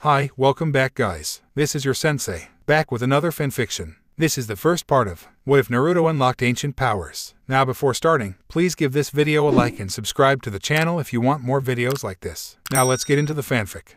Hi, welcome back guys. This is your Sensei, back with another fanfiction. This is the first part of What If Naruto Unlocked Ancient Powers. Now before starting, please give this video a like and subscribe to the channel if you want more videos like this. Now let's get into the fanfic.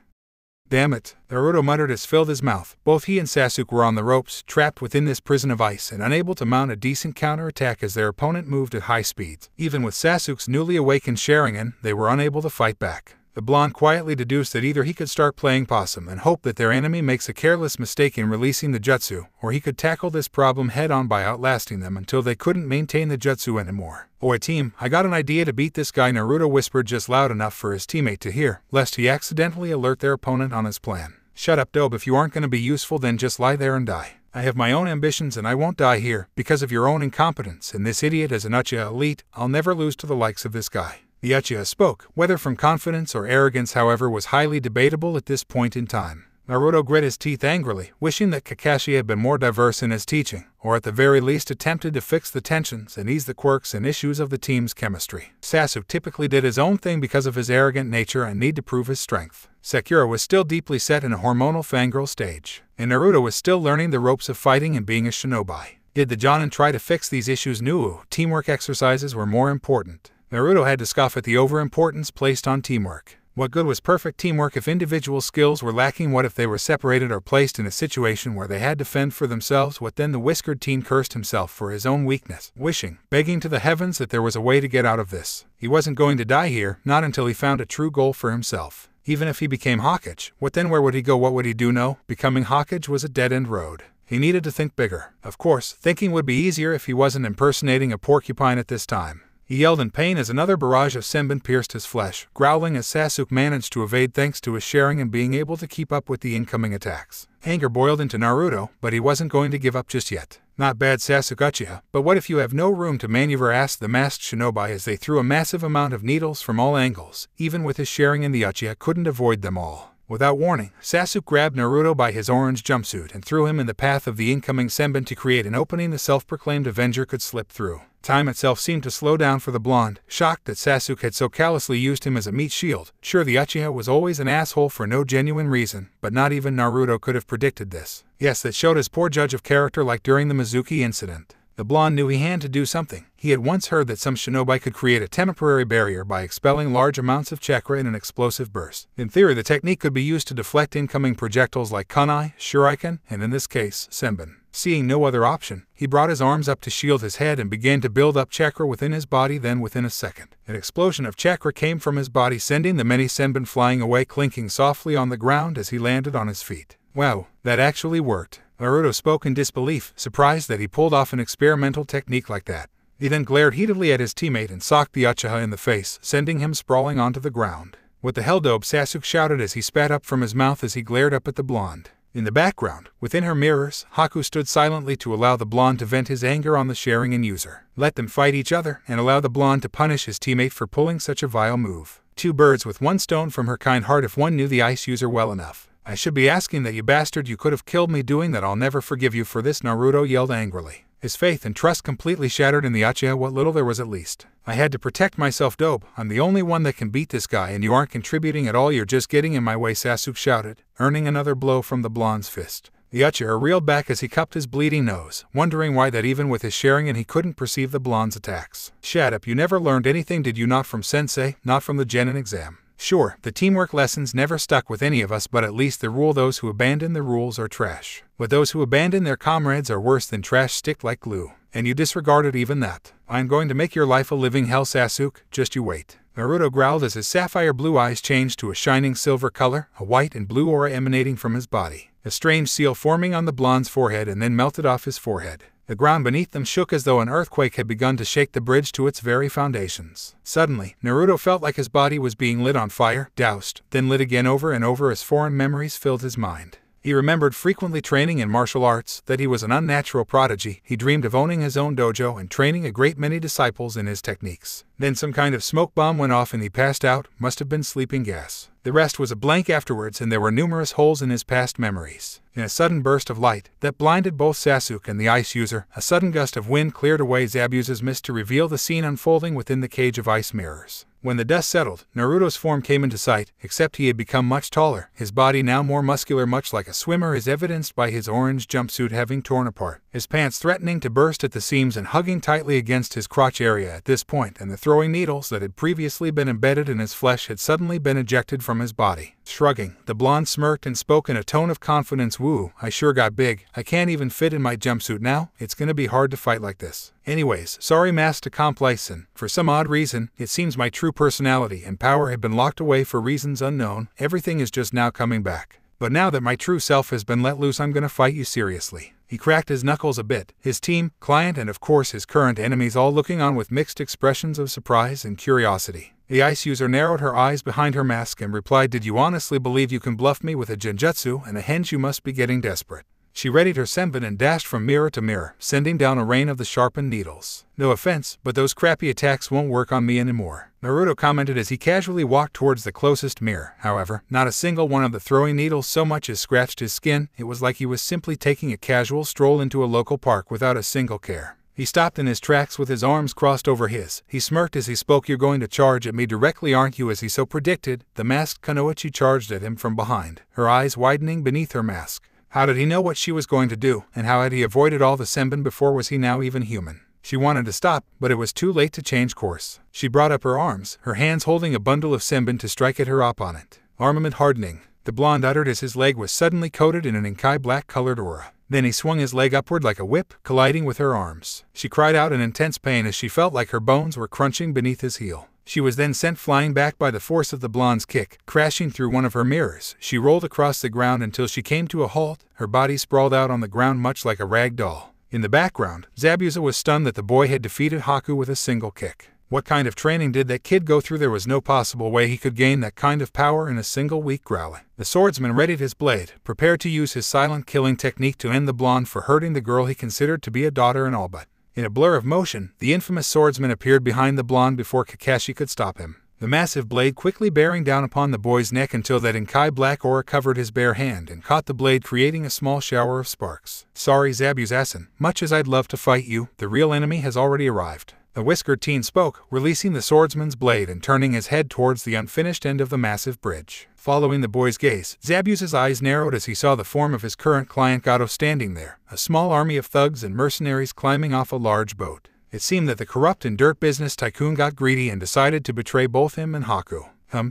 Damn it, Naruto muttered as filled his mouth. Both he and Sasuke were on the ropes, trapped within this prison of ice and unable to mount a decent counterattack as their opponent moved at high speeds. Even with Sasuke's newly awakened Sharingan, they were unable to fight back. The blonde quietly deduced that either he could start playing possum and hope that their enemy makes a careless mistake in releasing the jutsu, or he could tackle this problem head-on by outlasting them until they couldn't maintain the jutsu anymore. "Oi team, I got an idea to beat this guy," Naruto whispered just loud enough for his teammate to hear, lest he accidentally alert their opponent on his plan. "Shut up dope, if you aren't going to be useful then just lie there and die. I have my own ambitions and I won't die here, because of your own incompetence, and this idiot as an Uchiha elite, I'll never lose to the likes of this guy." The Uchiha spoke, whether from confidence or arrogance however was highly debatable at this point in time. Naruto grit his teeth angrily, wishing that Kakashi had been more diverse in his teaching, or at the very least attempted to fix the tensions and ease the quirks and issues of the team's chemistry. Sasuke typically did his own thing because of his arrogant nature and need to prove his strength. Sakura was still deeply set in a hormonal fangirl stage, and Naruto was still learning the ropes of fighting and being a shinobi. Did the Jonin try to fix these issues? No, teamwork exercises were more important. Naruto had to scoff at the overimportance placed on teamwork. What good was perfect teamwork if individual skills were lacking? What if they were separated or placed in a situation where they had to fend for themselves? What then? The whiskered teen cursed himself for his own weakness, wishing, begging to the heavens that there was a way to get out of this. He wasn't going to die here, not until he found a true goal for himself. Even if he became Hokage, what then? Where would he go? What would he do? No, becoming Hokage was a dead-end road. He needed to think bigger. Of course, thinking would be easier if he wasn't impersonating a porcupine at this time. He yelled in pain as another barrage of senbon pierced his flesh, growling as Sasuke managed to evade thanks to his Sharingan being able to keep up with the incoming attacks. Anger boiled into Naruto, but he wasn't going to give up just yet. "Not bad, Sasuke Uchiha, but what if you have no room to maneuver?" asked the masked shinobi as they threw a massive amount of needles from all angles. Even with his Sharingan, the Uchiha couldn't avoid them all. Without warning, Sasuke grabbed Naruto by his orange jumpsuit and threw him in the path of the incoming senbon to create an opening the self-proclaimed Avenger could slip through. Time itself seemed to slow down for the blonde, shocked that Sasuke had so callously used him as a meat shield. Sure, the Uchiha was always an asshole for no genuine reason, but not even Naruto could have predicted this. Yes, that showed his poor judge of character, like during the Mizuki incident. The blonde knew he had to do something. He had once heard that some shinobi could create a temporary barrier by expelling large amounts of chakra in an explosive burst. In theory, the technique could be used to deflect incoming projectiles like kunai, shuriken, and in this case, senbon. Seeing no other option, he brought his arms up to shield his head and began to build up chakra within his body. Then within a second, an explosion of chakra came from his body, sending the many senbon flying away, clinking softly on the ground as he landed on his feet. Wow, that actually worked. Naruto spoke in disbelief, surprised that he pulled off an experimental technique like that. He then glared heatedly at his teammate and socked the Uchiha in the face, sending him sprawling onto the ground. "What the hell, dope?" Sasuke shouted as he spat up from his mouth as he glared up at the blonde. In the background, within her mirrors, Haku stood silently to allow the blonde to vent his anger on the Sharingan user. Let them fight each other, and allow the blonde to punish his teammate for pulling such a vile move. Two birds with one stone from her kind heart if one knew the ice user well enough. "I should be asking that, you bastard. You could have killed me doing that. I'll never forgive you for this," Naruto yelled angrily. His faith and trust completely shattered in the Uchiha, what little there was at least. "I had to protect myself, dope. I'm the only one that can beat this guy and you aren't contributing at all. You're just getting in my way," Sasuke shouted, earning another blow from the blonde's fist. The Uchiha reeled back as he cupped his bleeding nose, wondering why that even with his Sharingan he couldn't perceive the blonde's attacks. "Shut up, you never learned anything, did you? Not from Sensei, not from the Genin exam. Sure, the teamwork lessons never stuck with any of us, but at least the rule: those who abandon the rules are trash. But those who abandon their comrades are worse than trash, stick like glue. And you disregarded even that. I'm going to make your life a living hell, Sasuke, just you wait." Naruto growled as his sapphire blue eyes changed to a shining silver color, a white and blue aura emanating from his body. A strange seal forming on the blonde's forehead and then melted off his forehead. The ground beneath them shook as though an earthquake had begun to shake the bridge to its very foundations. Suddenly, Naruto felt like his body was being lit on fire, doused, then lit again over and over as foreign memories filled his mind. He remembered frequently training in martial arts, that he was an unnatural prodigy. He dreamed of owning his own dojo and training a great many disciples in his techniques. Then some kind of smoke bomb went off and he passed out, must have been sleeping gas. The rest was a blank afterwards, and there were numerous holes in his past memories. In a sudden burst of light that blinded both Sasuke and the ice user, a sudden gust of wind cleared away Zabuza's mist to reveal the scene unfolding within the cage of ice mirrors. When the dust settled, Naruto's form came into sight, except he had become much taller, his body now more muscular, much like a swimmer, as evidenced by his orange jumpsuit having torn apart, his pants threatening to burst at the seams and hugging tightly against his crotch area at this point, and the throwing needles that had previously been embedded in his flesh had suddenly been ejected from his body. Shrugging, the blonde smirked and spoke in a tone of confidence, "Woo, I sure got big. I can't even fit in my jumpsuit now. It's gonna be hard to fight like this. Anyways, sorry Master Complacent. For some odd reason, it seems my true personality and power had been locked away for reasons unknown. Everything is just now coming back. But now that my true self has been let loose, I'm gonna fight you seriously." He cracked his knuckles a bit, his team, client, and of course his current enemies all looking on with mixed expressions of surprise and curiosity. The ice user narrowed her eyes behind her mask and replied, "Did you honestly believe you can bluff me with a genjutsu and a henge? You must be getting desperate." She readied her senbon and dashed from mirror to mirror, sending down a rain of the sharpened needles. "No offense, but those crappy attacks won't work on me anymore," Naruto commented as he casually walked towards the closest mirror. However, not a single one of the throwing needles so much as scratched his skin. It was like he was simply taking a casual stroll into a local park without a single care. He stopped in his tracks with his arms crossed over his. He smirked as he spoke, "You're going to charge at me directly, aren't you?" As he so predicted, the masked Kunoichi charged at him from behind, her eyes widening beneath her mask. How did he know what she was going to do, and how had he avoided all the senbon before? Was he now even human? She wanted to stop, but it was too late to change course. She brought up her arms, her hands holding a bundle of senbon to strike at her opponent. Armament hardening, the blonde uttered as his leg was suddenly coated in an inkai black-colored aura. Then he swung his leg upward like a whip, colliding with her arms. She cried out in intense pain as she felt like her bones were crunching beneath his heel. She was then sent flying back by the force of the blonde's kick, crashing through one of her mirrors. She rolled across the ground until she came to a halt, her body sprawled out on the ground much like a rag doll. In the background, Zabuza was stunned that the boy had defeated Haku with a single kick. What kind of training did that kid go through? There was no possible way he could gain that kind of power in a single week. Growling, the swordsman readied his blade, prepared to use his silent killing technique to end the blonde for hurting the girl he considered to be a daughter and all. But in a blur of motion, the infamous swordsman appeared behind the blonde before Kakashi could stop him. The massive blade quickly bearing down upon the boy's neck until that inkai black aura covered his bare hand and caught the blade, creating a small shower of sparks. "Sorry Zabuza-san, much as I'd love to fight you, the real enemy has already arrived." The whiskered teen spoke, releasing the swordsman's blade and turning his head towards the unfinished end of the massive bridge. Following the boy's gaze, Zabuza's eyes narrowed as he saw the form of his current client Gato standing there, a small army of thugs and mercenaries climbing off a large boat. It seemed that the corrupt and dirt business tycoon got greedy and decided to betray both him and Haku.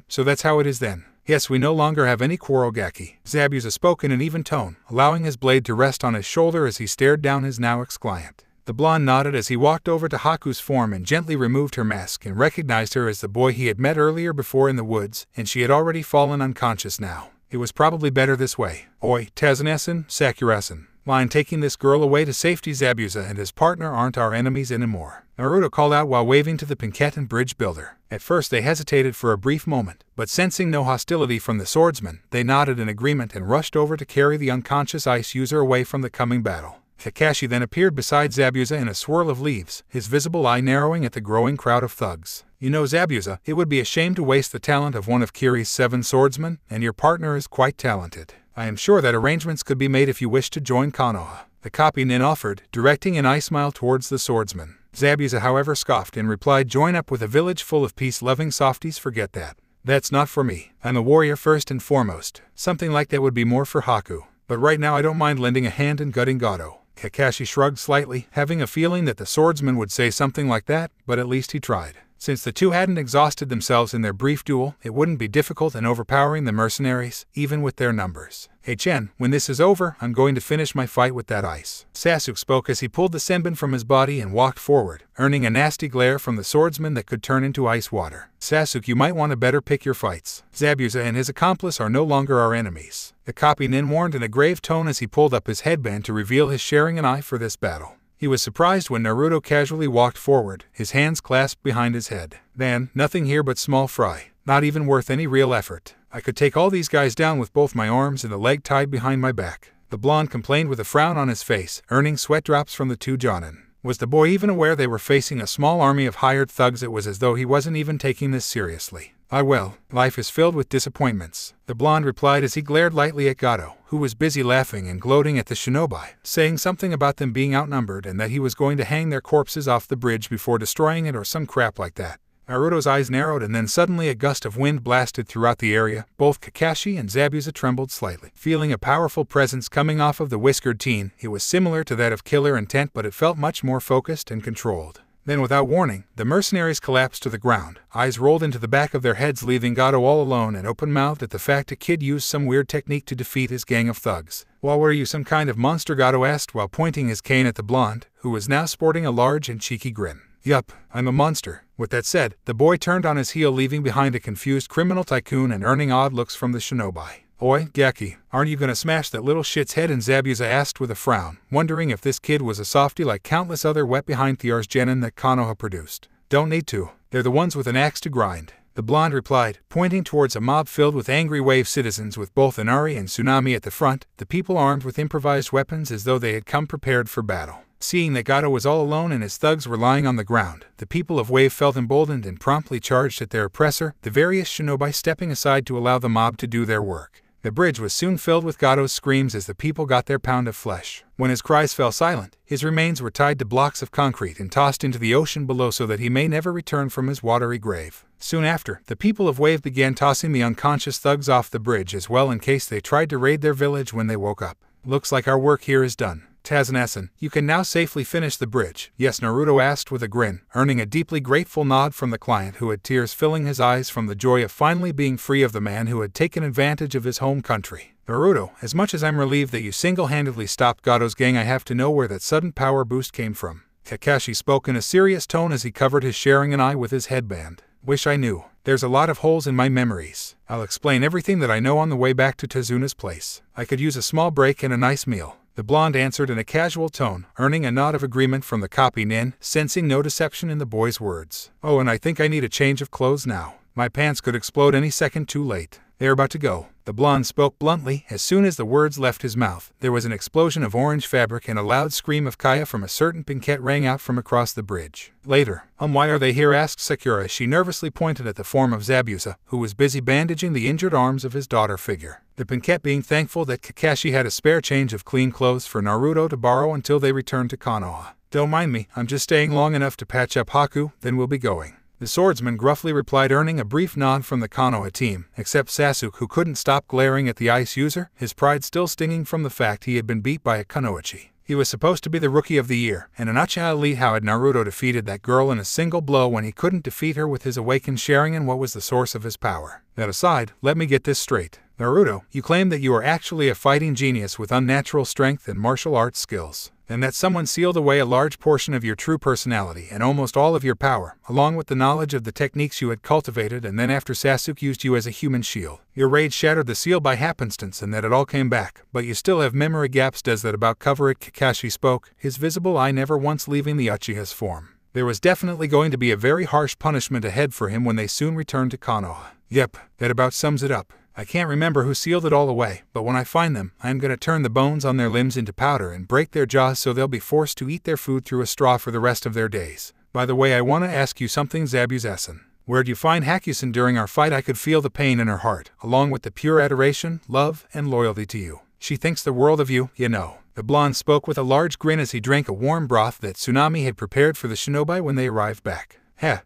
So that's how it is then. Yes, we no longer have any quarrel, Gaki. Zabuza spoke in an even tone, allowing his blade to rest on his shoulder as he stared down his now ex-client. The blonde nodded as he walked over to Haku's form and gently removed her mask and recognized her as the boy he had met earlier before in the woods, and she had already fallen unconscious now. It was probably better this way. "Oi, Tazune-san, Sakura-san. Mind taking this girl away to safety. Zabuza and his partner aren't our enemies anymore," Naruto called out while waving to the Pinketon bridge builder. At first they hesitated for a brief moment, but sensing no hostility from the swordsman, they nodded in agreement and rushed over to carry the unconscious ice user away from the coming battle. Kakashi then appeared beside Zabuza in a swirl of leaves, his visible eye narrowing at the growing crowd of thugs. "You know, Zabuza, it would be a shame to waste the talent of one of Kiri's 7 swordsmen, and your partner is quite talented. I am sure that arrangements could be made if you wish to join Konoha," the copy nin offered, directing an eye smile towards the swordsman. Zabuza, however, scoffed and replied, "Join up with a village full of peace-loving softies? Forget that. That's not for me. I'm a warrior first and foremost. Something like that would be more for Haku. But right now I don't mind lending a hand in gutting Gato." Kakashi shrugged slightly, having a feeling that the swordsman would say something like that, but at least he tried. Since the two hadn't exhausted themselves in their brief duel, it wouldn't be difficult in overpowering the mercenaries, even with their numbers. "Hey Chen, when this is over, I'm going to finish my fight with that ice." Sasuke spoke as he pulled the senbon from his body and walked forward, earning a nasty glare from the swordsman that could turn into ice water. "Sasuke, you might want to better pick your fights. Zabuza and his accomplice are no longer our enemies," the copy nin warned in a grave tone as he pulled up his headband to reveal his sharing an eye for this battle. He was surprised when Naruto casually walked forward, his hands clasped behind his head. "Then, nothing here but small fry. Not even worth any real effort. I could take all these guys down with both my arms and a leg tied behind my back," the blonde complained with a frown on his face, earning sweat drops from the two jonin. Was the boy even aware they were facing a small army of hired thugs? It was as though he wasn't even taking this seriously. Well, life is filled with disappointments, the blonde replied as he glared lightly at Gato, who was busy laughing and gloating at the shinobi, saying something about them being outnumbered and that he was going to hang their corpses off the bridge before destroying it or some crap like that. Naruto's eyes narrowed and then suddenly a gust of wind blasted throughout the area. Both Kakashi and Zabuza trembled slightly, feeling a powerful presence coming off of the whiskered teen. It was similar to that of killer intent, but it felt much more focused and controlled. Then without warning, the mercenaries collapsed to the ground, eyes rolled into the back of their heads, leaving Gato all alone and open-mouthed at the fact a kid used some weird technique to defeat his gang of thugs. "Well, were you some kind of monster?" Gato asked while pointing his cane at the blonde, who was now sporting a large and cheeky grin. "Yup, I'm a monster." With that said, the boy turned on his heel, leaving behind a confused criminal tycoon and earning odd looks from the shinobi. "Oi, Gaki, aren't you gonna smash that little shit's head?" and Zabuza asked with a frown, wondering if this kid was a softie like countless other wet-behind Thear's genin that Konoha produced. "Don't need to. They're the ones with an axe to grind," the blonde replied, pointing towards a mob filled with angry wave citizens with both Inari and Tsunami at the front, the people armed with improvised weapons as though they had come prepared for battle. Seeing that Gato was all alone and his thugs were lying on the ground, the people of Wave felt emboldened and promptly charged at their oppressor, the various shinobi stepping aside to allow the mob to do their work. The bridge was soon filled with Gato's screams as the people got their pound of flesh. When his cries fell silent, his remains were tied to blocks of concrete and tossed into the ocean below so that he may never return from his watery grave. Soon after, the people of Wave began tossing the unconscious thugs off the bridge as well in case they tried to raid their village when they woke up. "Looks like our work here is done. Tazanasan, you can now safely finish the bridge." "Yes," Naruto asked with a grin, earning a deeply grateful nod from the client who had tears filling his eyes from the joy of finally being free of the man who had taken advantage of his home country. "Naruto, as much as I'm relieved that you single-handedly stopped Gato's gang, I have to know where that sudden power boost came from." Kakashi spoke in a serious tone as he covered his sharing eye with his headband. "Wish I knew. There's a lot of holes in my memories. I'll explain everything that I know on the way back to Tezuna's place. I could use a small break and a nice meal," the blonde answered in a casual tone, earning a nod of agreement from the copy nin, sensing no deception in the boy's words. "Oh, and I think I need a change of clothes now. My pants could explode any second. Too late." "They're about to go," the blonde spoke bluntly. As soon as the words left his mouth, there was an explosion of orange fabric and a loud scream of Kaya from a certain Pinkette rang out from across the bridge. Later, "Why are they here?" asked Sakura as she nervously pointed at the form of Zabuza, who was busy bandaging the injured arms of his daughter figure. The Pinkette being thankful that Kakashi had a spare change of clean clothes for Naruto to borrow until they returned to Konoha. "Don't mind me, I'm just staying long enough to patch up Haku, then we'll be going," the swordsman gruffly replied, earning a brief nod from the Konoha team, except Sasuke, who couldn't stop glaring at the ice user, his pride still stinging from the fact he had been beat by a Kunoichi. He was supposed to be the Rookie of the Year, and an Uchiha elite. How had Naruto defeated that girl in a single blow when he couldn't defeat her with his awakened Sharingan? What was the source of his power? That aside, let me get this straight. Naruto, you claim that you are actually a fighting genius with unnatural strength and martial arts skills, and that someone sealed away a large portion of your true personality and almost all of your power, along with the knowledge of the techniques you had cultivated, and then after Sasuke used you as a human shield, your rage shattered the seal by happenstance and that it all came back, but you still have memory gaps. Does that about cover it? Kakashi spoke, his visible eye never once leaving the Uchiha's form. There was definitely going to be a very harsh punishment ahead for him when they soon returned to Konoha. "Yep, that about sums it up. I can't remember who sealed it all away, but when I find them, I am going to turn the bones on their limbs into powder and break their jaws so they'll be forced to eat their food through a straw for the rest of their days. By the way, I want to ask you something, Zabuza-san. Where'd you find Hakusen during our fight?" I could feel the pain in her heart, along with the pure adoration, love, and loyalty to you. "She thinks the world of you, you know." The blonde spoke with a large grin as he drank a warm broth that Tsunami had prepared for the shinobi when they arrived back.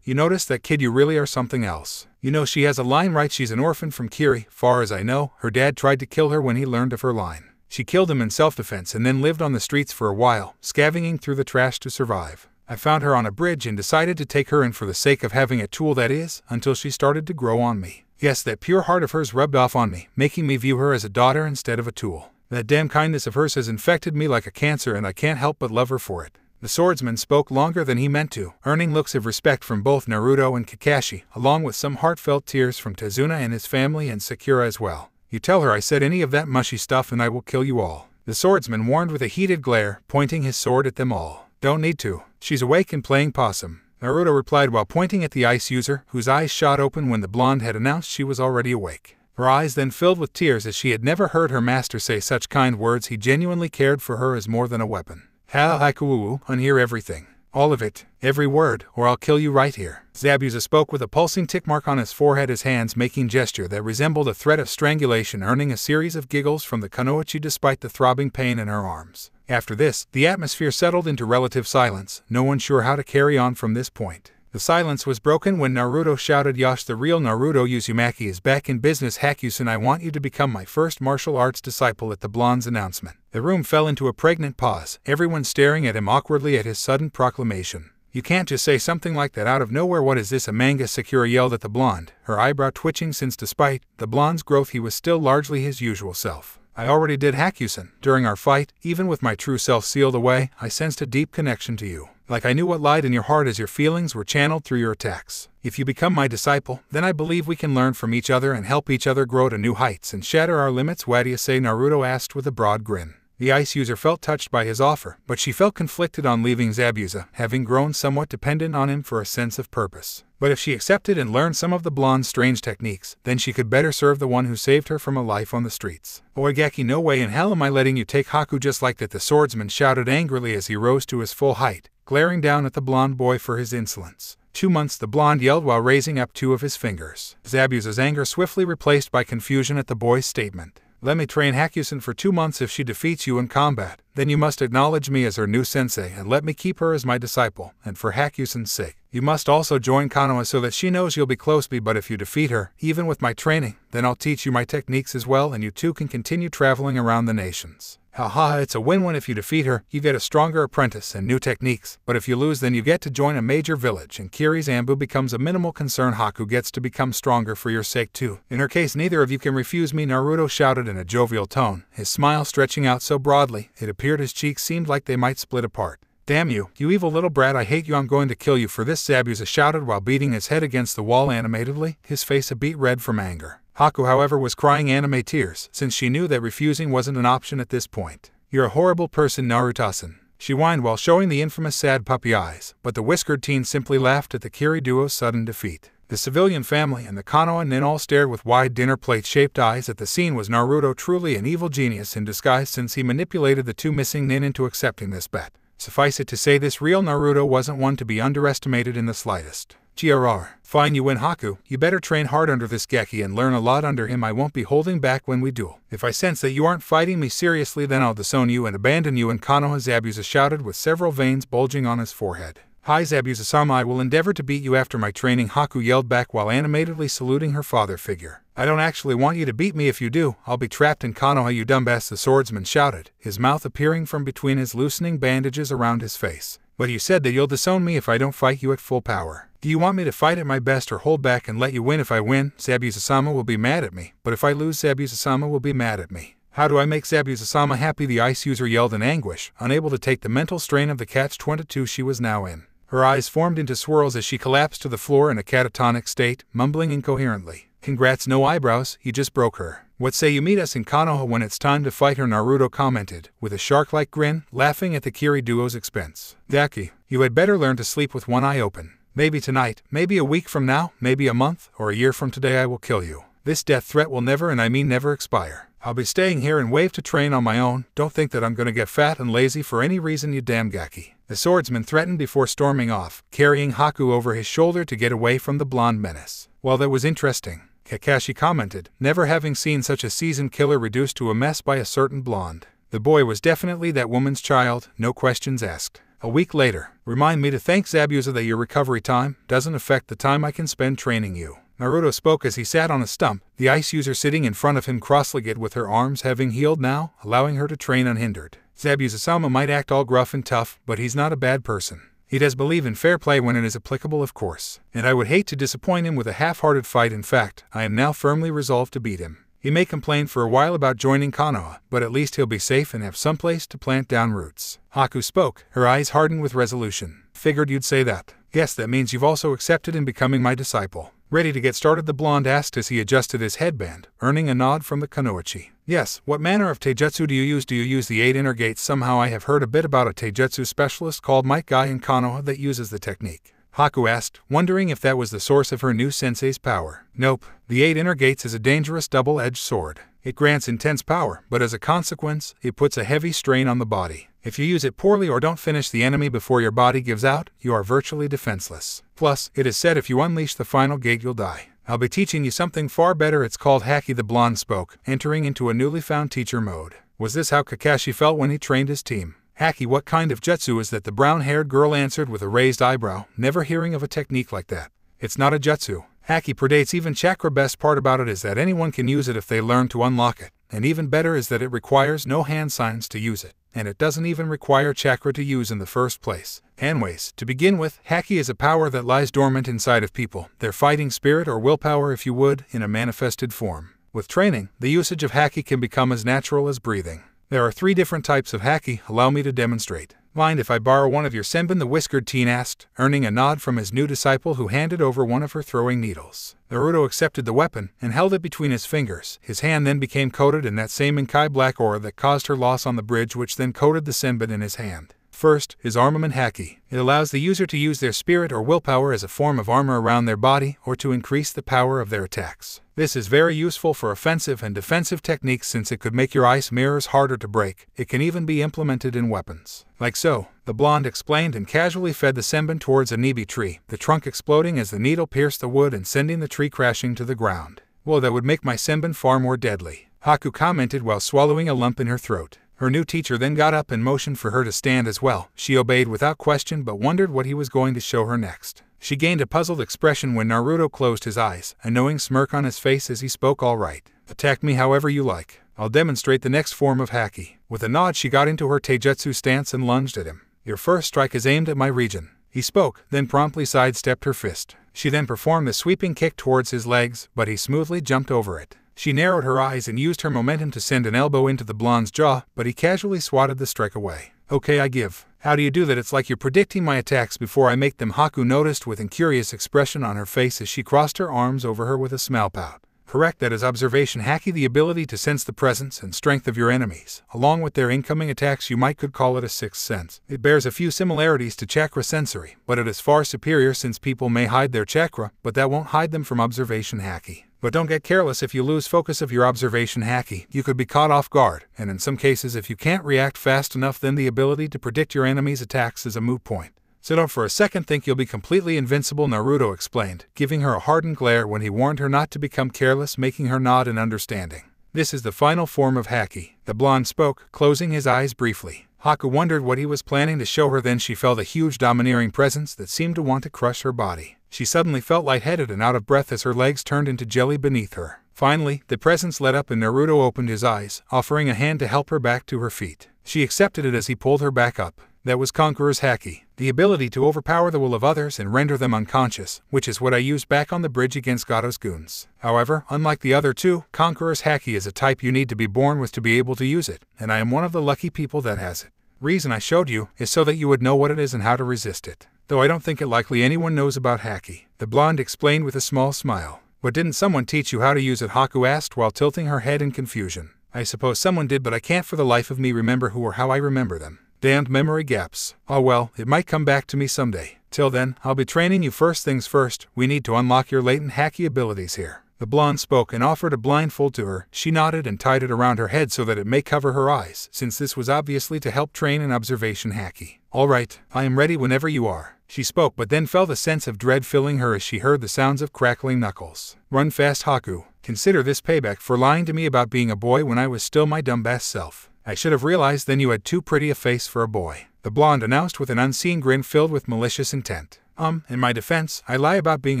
You noticed that kid? You really are something else. You know, she has a line right. She's an orphan from Kiri. Far as I know, her dad tried to kill her when he learned of her line. She killed him in self-defense and then lived on the streets for a while, scavenging through the trash to survive. I found her on a bridge and decided to take her in for the sake of having a tool, that is, until she started to grow on me. Yes, that pure heart of hers rubbed off on me, making me view her as a daughter instead of a tool. That damn kindness of hers has infected me like a cancer, and I can't help but love her for it." The swordsman spoke longer than he meant to, earning looks of respect from both Naruto and Kakashi, along with some heartfelt tears from Tezuna and his family and Sakura as well. "You tell her I said any of that mushy stuff and I will kill you all," the swordsman warned with a heated glare, pointing his sword at them all. "Don't need to. She's awake and playing possum," Naruto replied while pointing at the ice user, whose eyes shot open when the blonde had announced she was already awake. Her eyes then filled with tears as she had never heard her master say such kind words. He genuinely cared for her as more than a weapon. Ha haikuwu, unhear everything. All of it, every word, or I'll kill you right here. Zabuza spoke with a pulsing tick mark on his forehead, his hands making gesture that resembled a threat of strangulation, earning a series of giggles from the Kunoichi despite the throbbing pain in her arms. After this, the atmosphere settled into relative silence, no one sure how to carry on from this point. The silence was broken when Naruto shouted, "Yosh, the real Naruto Uzumaki is back in business. Hakusen, I want you to become my first martial arts disciple." At the blonde's announcement, the room fell into a pregnant pause, everyone staring at him awkwardly at his sudden proclamation. "You can't just say something like that out of nowhere. What is this, a manga?" Sakura yelled at the blonde, her eyebrow twitching since despite the blonde's growth he was still largely his usual self. "I already did, Hakusen. During our fight, even with my true self sealed away, I sensed a deep connection to you. Like I knew what lied in your heart as your feelings were channeled through your attacks. If you become my disciple, then I believe we can learn from each other and help each other grow to new heights and shatter our limits." "What do you say?" Naruto asked with a broad grin. The ice user felt touched by his offer, but she felt conflicted on leaving Zabuza, having grown somewhat dependent on him for a sense of purpose. But if she accepted and learned some of the blonde's strange techniques, then she could better serve the one who saved her from a life on the streets. "Oigaki, no way in hell am I letting you take Haku just like that," the swordsman shouted angrily as he rose to his full height, glaring down at the blonde boy for his insolence. 2 months, the blonde yelled while raising up 2 of his fingers. Zabuza's anger swiftly replaced by confusion at the boy's statement. "Let me train Hakusen for 2 months. If she defeats you in combat, then you must acknowledge me as her new sensei and let me keep her as my disciple, and for Hakusen's sake, you must also join Konoha so that she knows you'll be close to me. But if you defeat her, even with my training, then I'll teach you my techniques as well and you two can continue traveling around the nations." "Haha, it's a win-win. If you defeat her, you get a stronger apprentice and new techniques, but if you lose then you get to join a major village and Kiri's Ambu becomes a minimal concern. Haku gets to become stronger for your sake too. In her case, neither of you can refuse me," Naruto shouted in a jovial tone, his smile stretching out so broadly, it appeared his cheeks seemed like they might split apart. "Damn you, you evil little brat, I hate you, I'm going to kill you for this," Zabuza shouted while beating his head against the wall animatedly, his face a beet red from anger. Haku, however, was crying anime tears, since she knew that refusing wasn't an option at this point. "You're a horrible person, Naruto-san," she whined while showing the infamous sad puppy eyes, but the whiskered teen simply laughed at the Kiri duo's sudden defeat. The civilian family and the Konoha nin all stared with wide dinner plate-shaped eyes at the scene. Was Naruto truly an evil genius in disguise since he manipulated the 2 missing nin into accepting this bet? Suffice it to say, this real Naruto wasn't one to be underestimated in the slightest. "GRR. Fine, you win, Haku. You better train hard under this Geki and learn a lot under him. I won't be holding back when we duel. If I sense that you aren't fighting me seriously, then I'll disown you and abandon you in Konoha," Zabuza shouted with several veins bulging on his forehead. "Hi Zabuza-sama, I will endeavor to beat you after my training," Haku yelled back while animatedly saluting her father figure. "I don't actually want you to beat me. If you do, I'll be trapped in Konoha, you dumbass," the swordsman shouted, his mouth appearing from between his loosening bandages around his face. "But you said that you'll disown me if I don't fight you at full power. Do you want me to fight at my best or hold back and let you win? If I win, Zabuza-sama will be mad at me, but if I lose, Zabuza-sama will be mad at me. How do I make Zabuza-sama happy?" the ice user yelled in anguish, unable to take the mental strain of the catch-22 she was now in. Her eyes formed into swirls as she collapsed to the floor in a catatonic state, mumbling incoherently. "Congrats, no eyebrows, you just broke her. What say you meet us in Konoha when it's time to fight her?" Naruto commented, with a shark-like grin, laughing at the Kiri duo's expense. "Daki, you had better learn to sleep with one eye open. Maybe tonight, maybe a week from now, maybe a month, or a year from today I will kill you. This death threat will never, and I mean never, expire. I'll be staying here and wave to train on my own. Don't think that I'm gonna get fat and lazy for any reason, you damn Gaki." The swordsman threatened before storming off, carrying Haku over his shoulder to get away from the blonde menace. "Well, that was interesting," Kakashi commented, never having seen such a seasoned killer reduced to a mess by a certain blonde. The boy was definitely that woman's child, no questions asked. A week later, "Remind me to thank Zabuza that your recovery time doesn't affect the time I can spend training you." Naruto spoke as he sat on a stump, the ice user sitting in front of him cross-legged with her arms having healed now, allowing her to train unhindered. "Zabuza-sama might act all gruff and tough, but he's not a bad person. He does believe in fair play when it is applicable, of course, and I would hate to disappoint him with a half-hearted fight. In fact, I am now firmly resolved to beat him. He may complain for a while about joining Konoha, but at least he'll be safe and have someplace to plant down roots." Haku spoke, her eyes hardened with resolution. "Figured you'd say that. Guess that means you've also accepted in becoming my disciple." "Ready to get started?" the blonde asked as he adjusted his headband, earning a nod from the Kunoichi. "Yes, what manner of taijutsu do you use?" "Do you use the 8 inner gates?" "Somehow I have heard a bit about a taijutsu specialist called Might Guy in Konoha that uses the technique," Haku asked, wondering if that was the source of her new sensei's power. "Nope. The 8 inner gates is a dangerous double-edged sword. It grants intense power, but as a consequence, it puts a heavy strain on the body. If you use it poorly or don't finish the enemy before your body gives out, you are virtually defenseless. Plus, it is said if you unleash the final gate you'll die. I'll be teaching you something far better. It's called Haki. The blonde spoke, entering into a newly found teacher mode. Was this how Kakashi felt when he trained his team? Haki, what kind of jutsu is that? The brown-haired girl answered with a raised eyebrow, never hearing of a technique like that. It's not a jutsu. Haki predates even chakra. Best part about it is that anyone can use it if they learn to unlock it. And even better is that it requires no hand signs to use it. And it doesn't even require chakra to use in the first place. Anyways, to begin with, Haki is a power that lies dormant inside of people, their fighting spirit or willpower if you would, in a manifested form. With training, the usage of Haki can become as natural as breathing. There are 3 different types of Haki. Allow me to demonstrate. Mind if I borrow one of your senbon? The whiskered teen asked, earning a nod from his new disciple who handed over one of her throwing needles. Naruto accepted the weapon and held it between his fingers. His hand then became coated in that same Inkai black aura that caused her loss on the bridge, which then coated the senbon in his hand. First is armament Haki. It allows the user to use their spirit or willpower as a form of armor around their body or to increase the power of their attacks. This is very useful for offensive and defensive techniques since it could make your ice mirrors harder to break. It can even be implemented in weapons. Like so, the blonde explained and casually fed the senbon towards a nibi tree, the trunk exploding as the needle pierced the wood and sending the tree crashing to the ground. Well, that would make my senbon far more deadly, Haku commented while swallowing a lump in her throat. Her new teacher then got up and motioned for her to stand as well. She obeyed without question but wondered what he was going to show her next. She gained a puzzled expression when Naruto closed his eyes, a knowing smirk on his face as he spoke. All right, attack me however you like. I'll demonstrate the next form of Haki. With a nod she got into her taijutsu stance and lunged at him. Your first strike is aimed at my region. He spoke, then promptly sidestepped her fist. She then performed the sweeping kick towards his legs, but he smoothly jumped over it. She narrowed her eyes and used her momentum to send an elbow into the blonde's jaw, but he casually swatted the strike away. Okay, I give. How do you do that? It's like you're predicting my attacks before I make them, Haku noticed with an curious expression on her face as she crossed her arms over her with a smile pout. Correct, that is observation Haki, the ability to sense the presence and strength of your enemies, along with their incoming attacks. You might could call it a sixth sense. It bears a few similarities to chakra sensory, but it is far superior since people may hide their chakra, but that won't hide them from observation Haki. But don't get careless. If you lose focus of your observation Haki, you could be caught off guard, and in some cases if you can't react fast enough then the ability to predict your enemy's attacks is a moot point. So don't for a second think you'll be completely invincible, Naruto explained, giving her a hardened glare when he warned her not to become careless, making her nod in understanding. This is the final form of Haki. The blonde spoke, closing his eyes briefly. Haku wondered what he was planning to show her. Then she felt a huge domineering presence that seemed to want to crush her body. She suddenly felt lightheaded and out of breath as her legs turned into jelly beneath her. Finally, the presence let up and Naruto opened his eyes, offering a hand to help her back to her feet. She accepted it as he pulled her back up. That was Conqueror's Haki, the ability to overpower the will of others and render them unconscious, which is what I used back on the bridge against Gato's goons. However, unlike the other two, Conqueror's Haki is a type you need to be born with to be able to use it, and I am one of the lucky people that has it. Reason I showed you is so that you would know what it is and how to resist it. Though I don't think it likely anyone knows about Haki, the blonde explained with a small smile. But didn't someone teach you how to use it? Haku asked while tilting her head in confusion. I suppose someone did, but I can't for the life of me remember who or how I remember them. Damned memory gaps. Oh well, it might come back to me someday. Till then, I'll be training you. First things first, we need to unlock your latent Haki abilities here. The blonde spoke and offered a blindfold to her. She nodded and tied it around her head so that it may cover her eyes, since this was obviously to help train an observation Haki. All right, I am ready whenever you are. She spoke but then felt a sense of dread filling her as she heard the sounds of crackling knuckles. Run fast, Haku. Consider this payback for lying to me about being a boy when I was still my dumbass self. I should have realized then you had too pretty a face for a boy, the blonde announced with an unseen grin filled with malicious intent. In my defense, I lie about being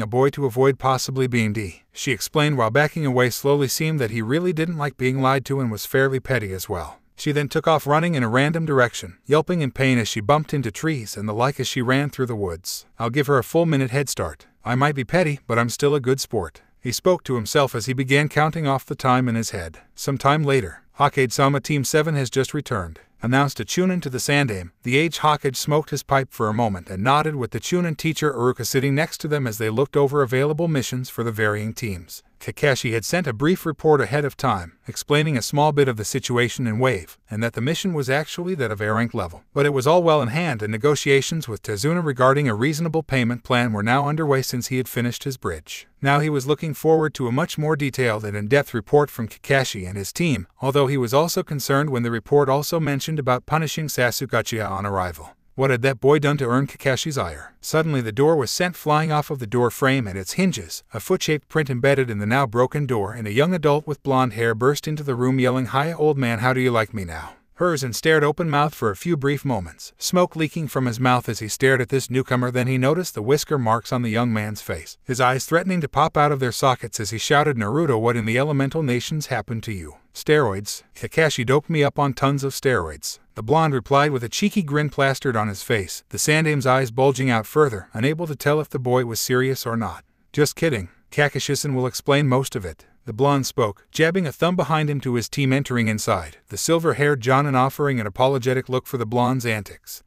a boy to avoid possibly being D, she explained while backing away slowly. Seemed that he really didn't like being lied to and was fairly petty as well. She then took off running in a random direction, yelping in pain as she bumped into trees and the like as she ran through the woods. I'll give her a full minute head start. I might be petty, but I'm still a good sport. He spoke to himself as he began counting off the time in his head. Some time later, Hokage-sama Team 7 has just returned, announced a Chunin to the Sandaime. The aged Hokage smoked his pipe for a moment and nodded with the Chunin teacher Iruka sitting next to them as they looked over available missions for the varying teams. Kakashi had sent a brief report ahead of time, explaining a small bit of the situation in Wave, and that the mission was actually that of A-rank level. But it was all well in hand, and negotiations with Tazuna regarding a reasonable payment plan were now underway since he had finished his bridge. Now he was looking forward to a much more detailed and in-depth report from Kakashi and his team, although he was also concerned when the report also mentioned about punishing Sasuke Uchiha on arrival. What had that boy done to earn Kakashi's ire? Suddenly the door was sent flying off of the door frame and its hinges, a foot-shaped print embedded in the now broken door, and a young adult with blonde hair burst into the room yelling, "Hiya, old man, how do you like me now?" Hers and stared open-mouthed for a few brief moments, smoke leaking from his mouth as he stared at this newcomer. Then he noticed the whisker marks on the young man's face, his eyes threatening to pop out of their sockets as he shouted, "Naruto, what in the elemental nations happened to you?" "Steroids. Kakashi doped me up on tons of steroids," the blonde replied with a cheeky grin plastered on his face, the Sandame's eyes bulging out further, unable to tell if the boy was serious or not. "Just kidding. Kakashi-san will explain most of it," the blonde spoke, jabbing a thumb behind him to his team entering inside, the silver-haired Jonin offering an apologetic look for the blonde's antics.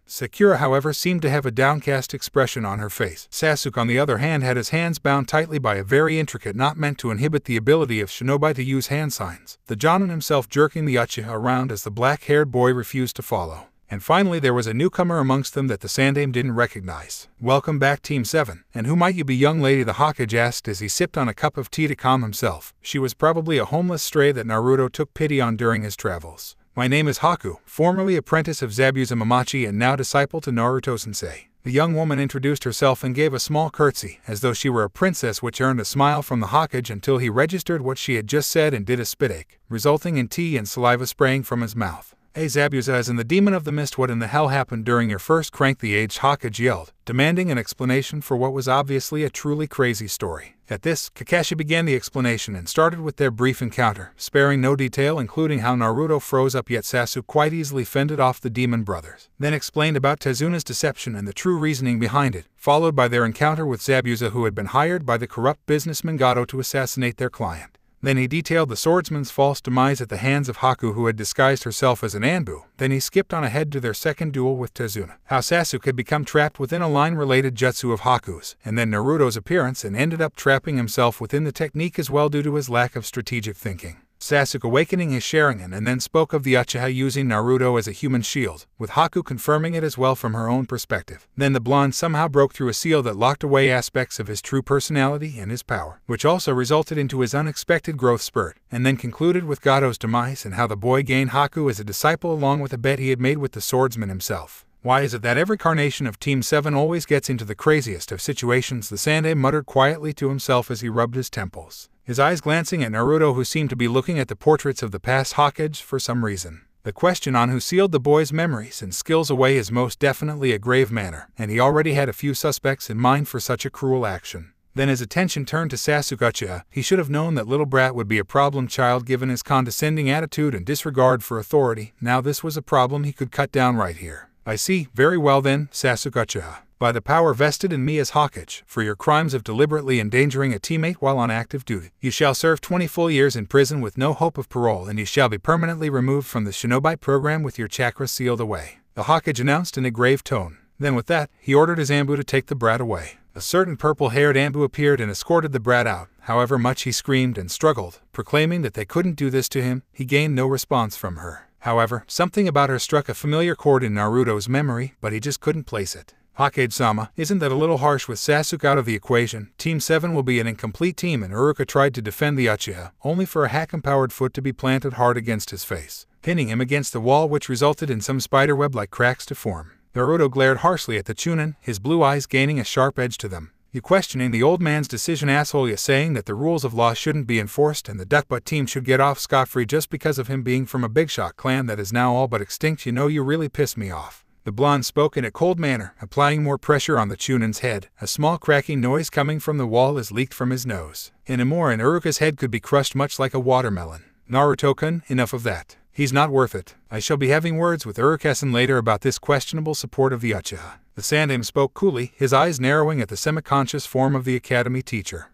Sakura, however, seemed to have a downcast expression on her face. Sasuke, on the other hand, had his hands bound tightly by a very intricate knot meant to inhibit the ability of shinobi to use hand signs, the Jonin himself jerking the Uchiha around as the black-haired boy refused to follow. And finally there was a newcomer amongst them that the Sandame didn't recognize. "Welcome back, Team 7. And who might you be, young lady?" the Hokage asked as he sipped on a cup of tea to calm himself. She was probably a homeless stray that Naruto took pity on during his travels. "My name is Haku, formerly apprentice of Zabuza Mamachi and now disciple to Naruto Sensei." The young woman introduced herself and gave a small curtsy, as though she were a princess, which earned a smile from the Hokage until he registered what she had just said and did a spit ache, resulting in tea and saliva spraying from his mouth. "Hey Zabuza, as in the Demon of the Mist, what in the hell happened during your first crank?" the aged Hokage yelled, demanding an explanation for what was obviously a truly crazy story. At this, Kakashi began the explanation and started with their brief encounter, sparing no detail, including how Naruto froze up yet Sasuke quite easily fended off the demon brothers, then explained about Tazuna's deception and the true reasoning behind it, followed by their encounter with Zabuza, who had been hired by the corrupt businessman Gato to assassinate their client. Then he detailed the swordsman's false demise at the hands of Haku, who had disguised herself as an Anbu. Then he skipped on ahead to their second duel with Tazuna, how Sasuke had become trapped within a line-related jutsu of Haku's, and then Naruto's appearance and ended up trapping himself within the technique as well due to his lack of strategic thinking. Sasuke awakening his Sharingan, and then spoke of the Uchiha using Naruto as a human shield, with Haku confirming it as well from her own perspective. Then the blonde somehow broke through a seal that locked away aspects of his true personality and his power, which also resulted into his unexpected growth spurt, and then concluded with Gato's demise and how the boy gained Haku as a disciple along with a bet he had made with the swordsman himself. "Why is it that every carnation of Team 7 always gets into the craziest of situations?" the Sandame muttered quietly to himself as he rubbed his temples, his eyes glancing at Naruto, who seemed to be looking at the portraits of the past Hokage for some reason. The question on who sealed the boy's memories and skills away is most definitely a grave matter, and he already had a few suspects in mind for such a cruel action. Then his attention turned to Sasuke Uchiha. He should have known that little brat would be a problem child given his condescending attitude and disregard for authority. Now this was a problem he could cut down right here. "I see. Very well then, Sasuke Uchiha. By the power vested in me as Hokage, for your crimes of deliberately endangering a teammate while on active duty, you shall serve 20 full years in prison with no hope of parole, and you shall be permanently removed from the shinobi program with your chakra sealed away," the Hokage announced in a grave tone. Then with that, he ordered his Anbu to take the brat away. A certain purple-haired Anbu appeared and escorted the brat out. However much he screamed and struggled, proclaiming that they couldn't do this to him, he gained no response from her. However, something about her struck a familiar chord in Naruto's memory, but he just couldn't place it. "Hokage-sama, isn't that a little harsh? With Sasuke out of the equation, Team 7 will be an incomplete team," and Uruka tried to defend the Uchiha, only for a hack-empowered foot to be planted hard against his face, pinning him against the wall, which resulted in some spiderweb-like cracks to form. Naruto glared harshly at the Chunin, his blue eyes gaining a sharp edge to them. "You questioning the old man's decision, asshole? You saying that the rules of law shouldn't be enforced and the Duckbutt team should get off scot-free just because of him being from a big shot clan that is now all but extinct? You know, you really piss me off." The blonde spoke in a cold manner, applying more pressure on the Chunin's head. A small cracking noise coming from the wall as leaked from his nose. In a more, and Uruka's head could be crushed much like a watermelon. "Naruto-kun, enough of that. He's not worth it. I shall be having words with Uruka-san later about this questionable support of the Uchiha." The Sandame spoke coolly, his eyes narrowing at the semi-conscious form of the academy teacher.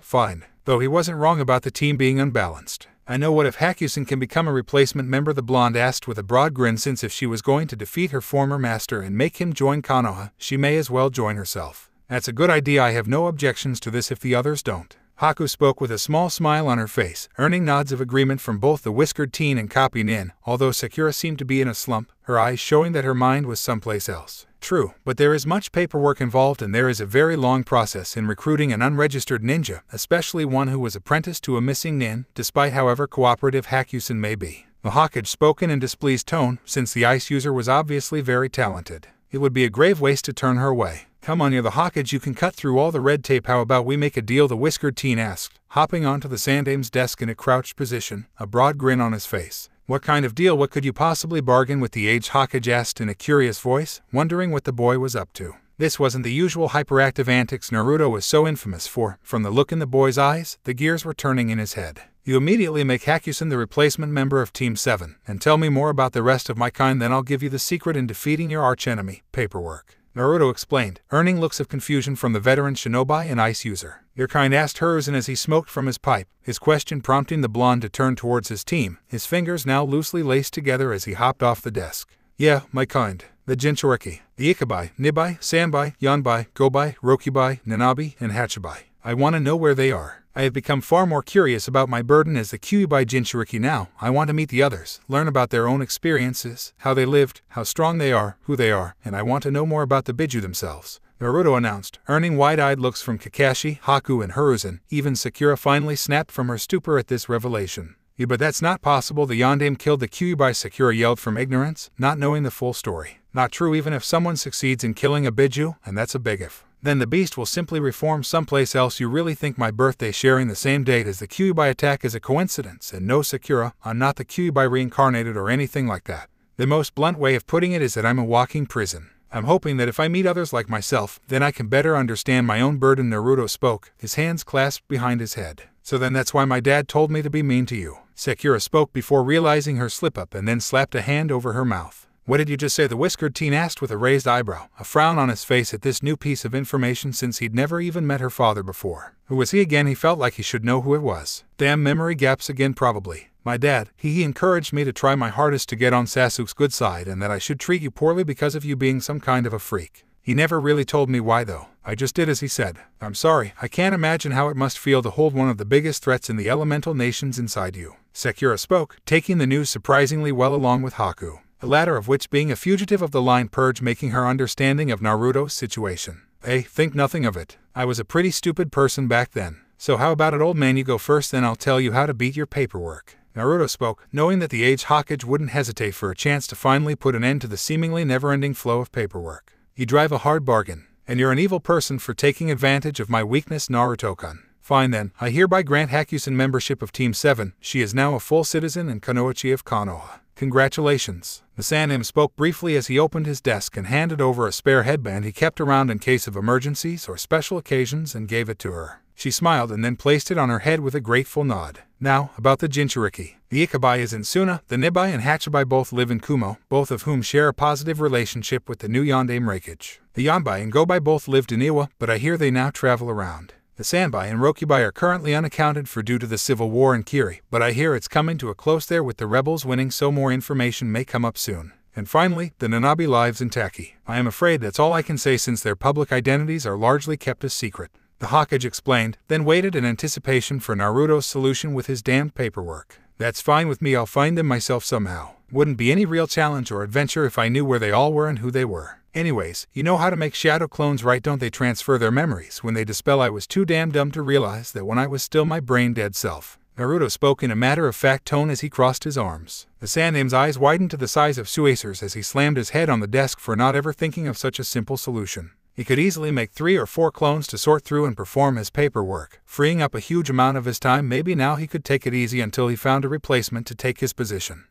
Fine. Though he wasn't wrong about the team being unbalanced. "I know. What if Hakusen can become a replacement member?" the blonde asked with a broad grin, since if she was going to defeat her former master and make him join Konoha, she may as well join herself. "That's a good idea. I have no objections to this if the others don't." Haku spoke with a small smile on her face, earning nods of agreement from both the whiskered teen and Copy Nin, although Sakura seemed to be in a slump, her eyes showing that her mind was someplace else. True, but there is much paperwork involved and there is a very long process in recruiting an unregistered ninja, especially one who was apprenticed to a missing nin, despite however cooperative Hakusen may be. The Hokage spoke in a displeased tone, since the ice user was obviously very talented. It would be a grave waste to turn her away. Come on, you're the Hokage, you can cut through all the red tape, how about we make a deal, the whiskered teen asked, hopping onto the Sandame's desk in a crouched position, a broad grin on his face. What kind of deal? What could you possibly bargain with? The aged Hokage asked in a curious voice, wondering what the boy was up to. This wasn't the usual hyperactive antics Naruto was so infamous for. From the look in the boy's eyes, the gears were turning in his head. You immediately make Hakusen the replacement member of Team 7, and tell me more about the rest of my kind, then I'll give you the secret in defeating your archenemy, paperwork. Naruto explained, earning looks of confusion from the veteran shinobi and ice user. Your kind? Asked Hiruzen as he smoked from his pipe, his question prompting the blonde to turn towards his team, his fingers now loosely laced together as he hopped off the desk. Yeah, my kind. The Jinchuriki, the Ikabai, Nibai, Sanbai, Yanbai, Gobai, Rokubai, Nanabi, and Hachibai. I want to know where they are. I have become far more curious about my burden as the Kyuubi Jinchuriki now. I want to meet the others, learn about their own experiences, how they lived, how strong they are, who they are, and I want to know more about the Biju themselves, Naruto announced, earning wide-eyed looks from Kakashi, Haku, and Hiruzen. Even Sakura finally snapped from her stupor at this revelation. Yeah, but that's not possible. The Yondaime killed the Kyuubi, Sakura yelled from ignorance, not knowing the full story. Not true. Even if someone succeeds in killing a Biju, and that's a big if, then the beast will simply reform someplace else. You really think my birthday sharing the same date as the Kyuubi attack is a coincidence? And no, Sakura, I'm not the Kyuubi reincarnated or anything like that. The most blunt way of putting it is that I'm a walking prison. I'm hoping that if I meet others like myself, then I can better understand my own burden. Naruto spoke, his hands clasped behind his head. So then that's why my dad told me to be mean to you. Sakura spoke before realizing her slip-up and then slapped a hand over her mouth. What did you just say? The whiskered teen asked with a raised eyebrow, a frown on his face at this new piece of information since he'd never even met her father before. Who was he again? He felt like he should know who it was. Damn, memory gaps again probably. My dad, he encouraged me to try my hardest to get on Sasuke's good side and that I should treat you poorly because of you being some kind of a freak. He never really told me why though. I just did as he said. I'm sorry, I can't imagine how it must feel to hold one of the biggest threats in the elemental nations inside you. Sakura spoke, taking the news surprisingly well along with Haku, the latter of which being a fugitive of the line purge, making her understanding of Naruto's situation. Hey, think nothing of it. I was a pretty stupid person back then. So how about it, old man? You go first, then I'll tell you how to beat your paperwork. Naruto spoke, knowing that the aged Hokage wouldn't hesitate for a chance to finally put an end to the seemingly never-ending flow of paperwork. You drive a hard bargain, and you're an evil person for taking advantage of my weakness, Naruto-kun. Fine then, I hereby grant Hakusen membership of Team 7. She is now a full citizen and Kunoichi of Konoha. Congratulations. The Sandaime spoke briefly as he opened his desk and handed over a spare headband he kept around in case of emergencies or special occasions and gave it to her. She smiled and then placed it on her head with a grateful nod. Now, about the Jinchuriki. The Ikabai is in Suna, the Nibai and Hachibai both live in Kumo, both of whom share a positive relationship with the new Yondaime Reikage. The Yanbai and Gobai both lived in Iwa, but I hear they now travel around. The Sanbai and Rokubai are currently unaccounted for due to the civil war in Kiri, but I hear it's coming to a close there with the rebels winning, so more information may come up soon. And finally, the Nanabi lives in Taki. I am afraid that's all I can say since their public identities are largely kept a secret. The Hokage explained, then waited in anticipation for Naruto's solution with his damned paperwork. That's fine with me, I'll find them myself somehow. Wouldn't be any real challenge or adventure if I knew where they all were and who they were. Anyways, you know how to make shadow clones, right? Don't they transfer their memories when they dispel? I was too damn dumb to realize that when I was still my brain-dead self. Naruto spoke in a matter-of-fact tone as he crossed his arms. The Sandaime's eyes widened to the size of Suasor's as he slammed his head on the desk for not ever thinking of such a simple solution. He could easily make 3 or 4 clones to sort through and perform his paperwork, freeing up a huge amount of his time. Maybe now he could take it easy until he found a replacement to take his position.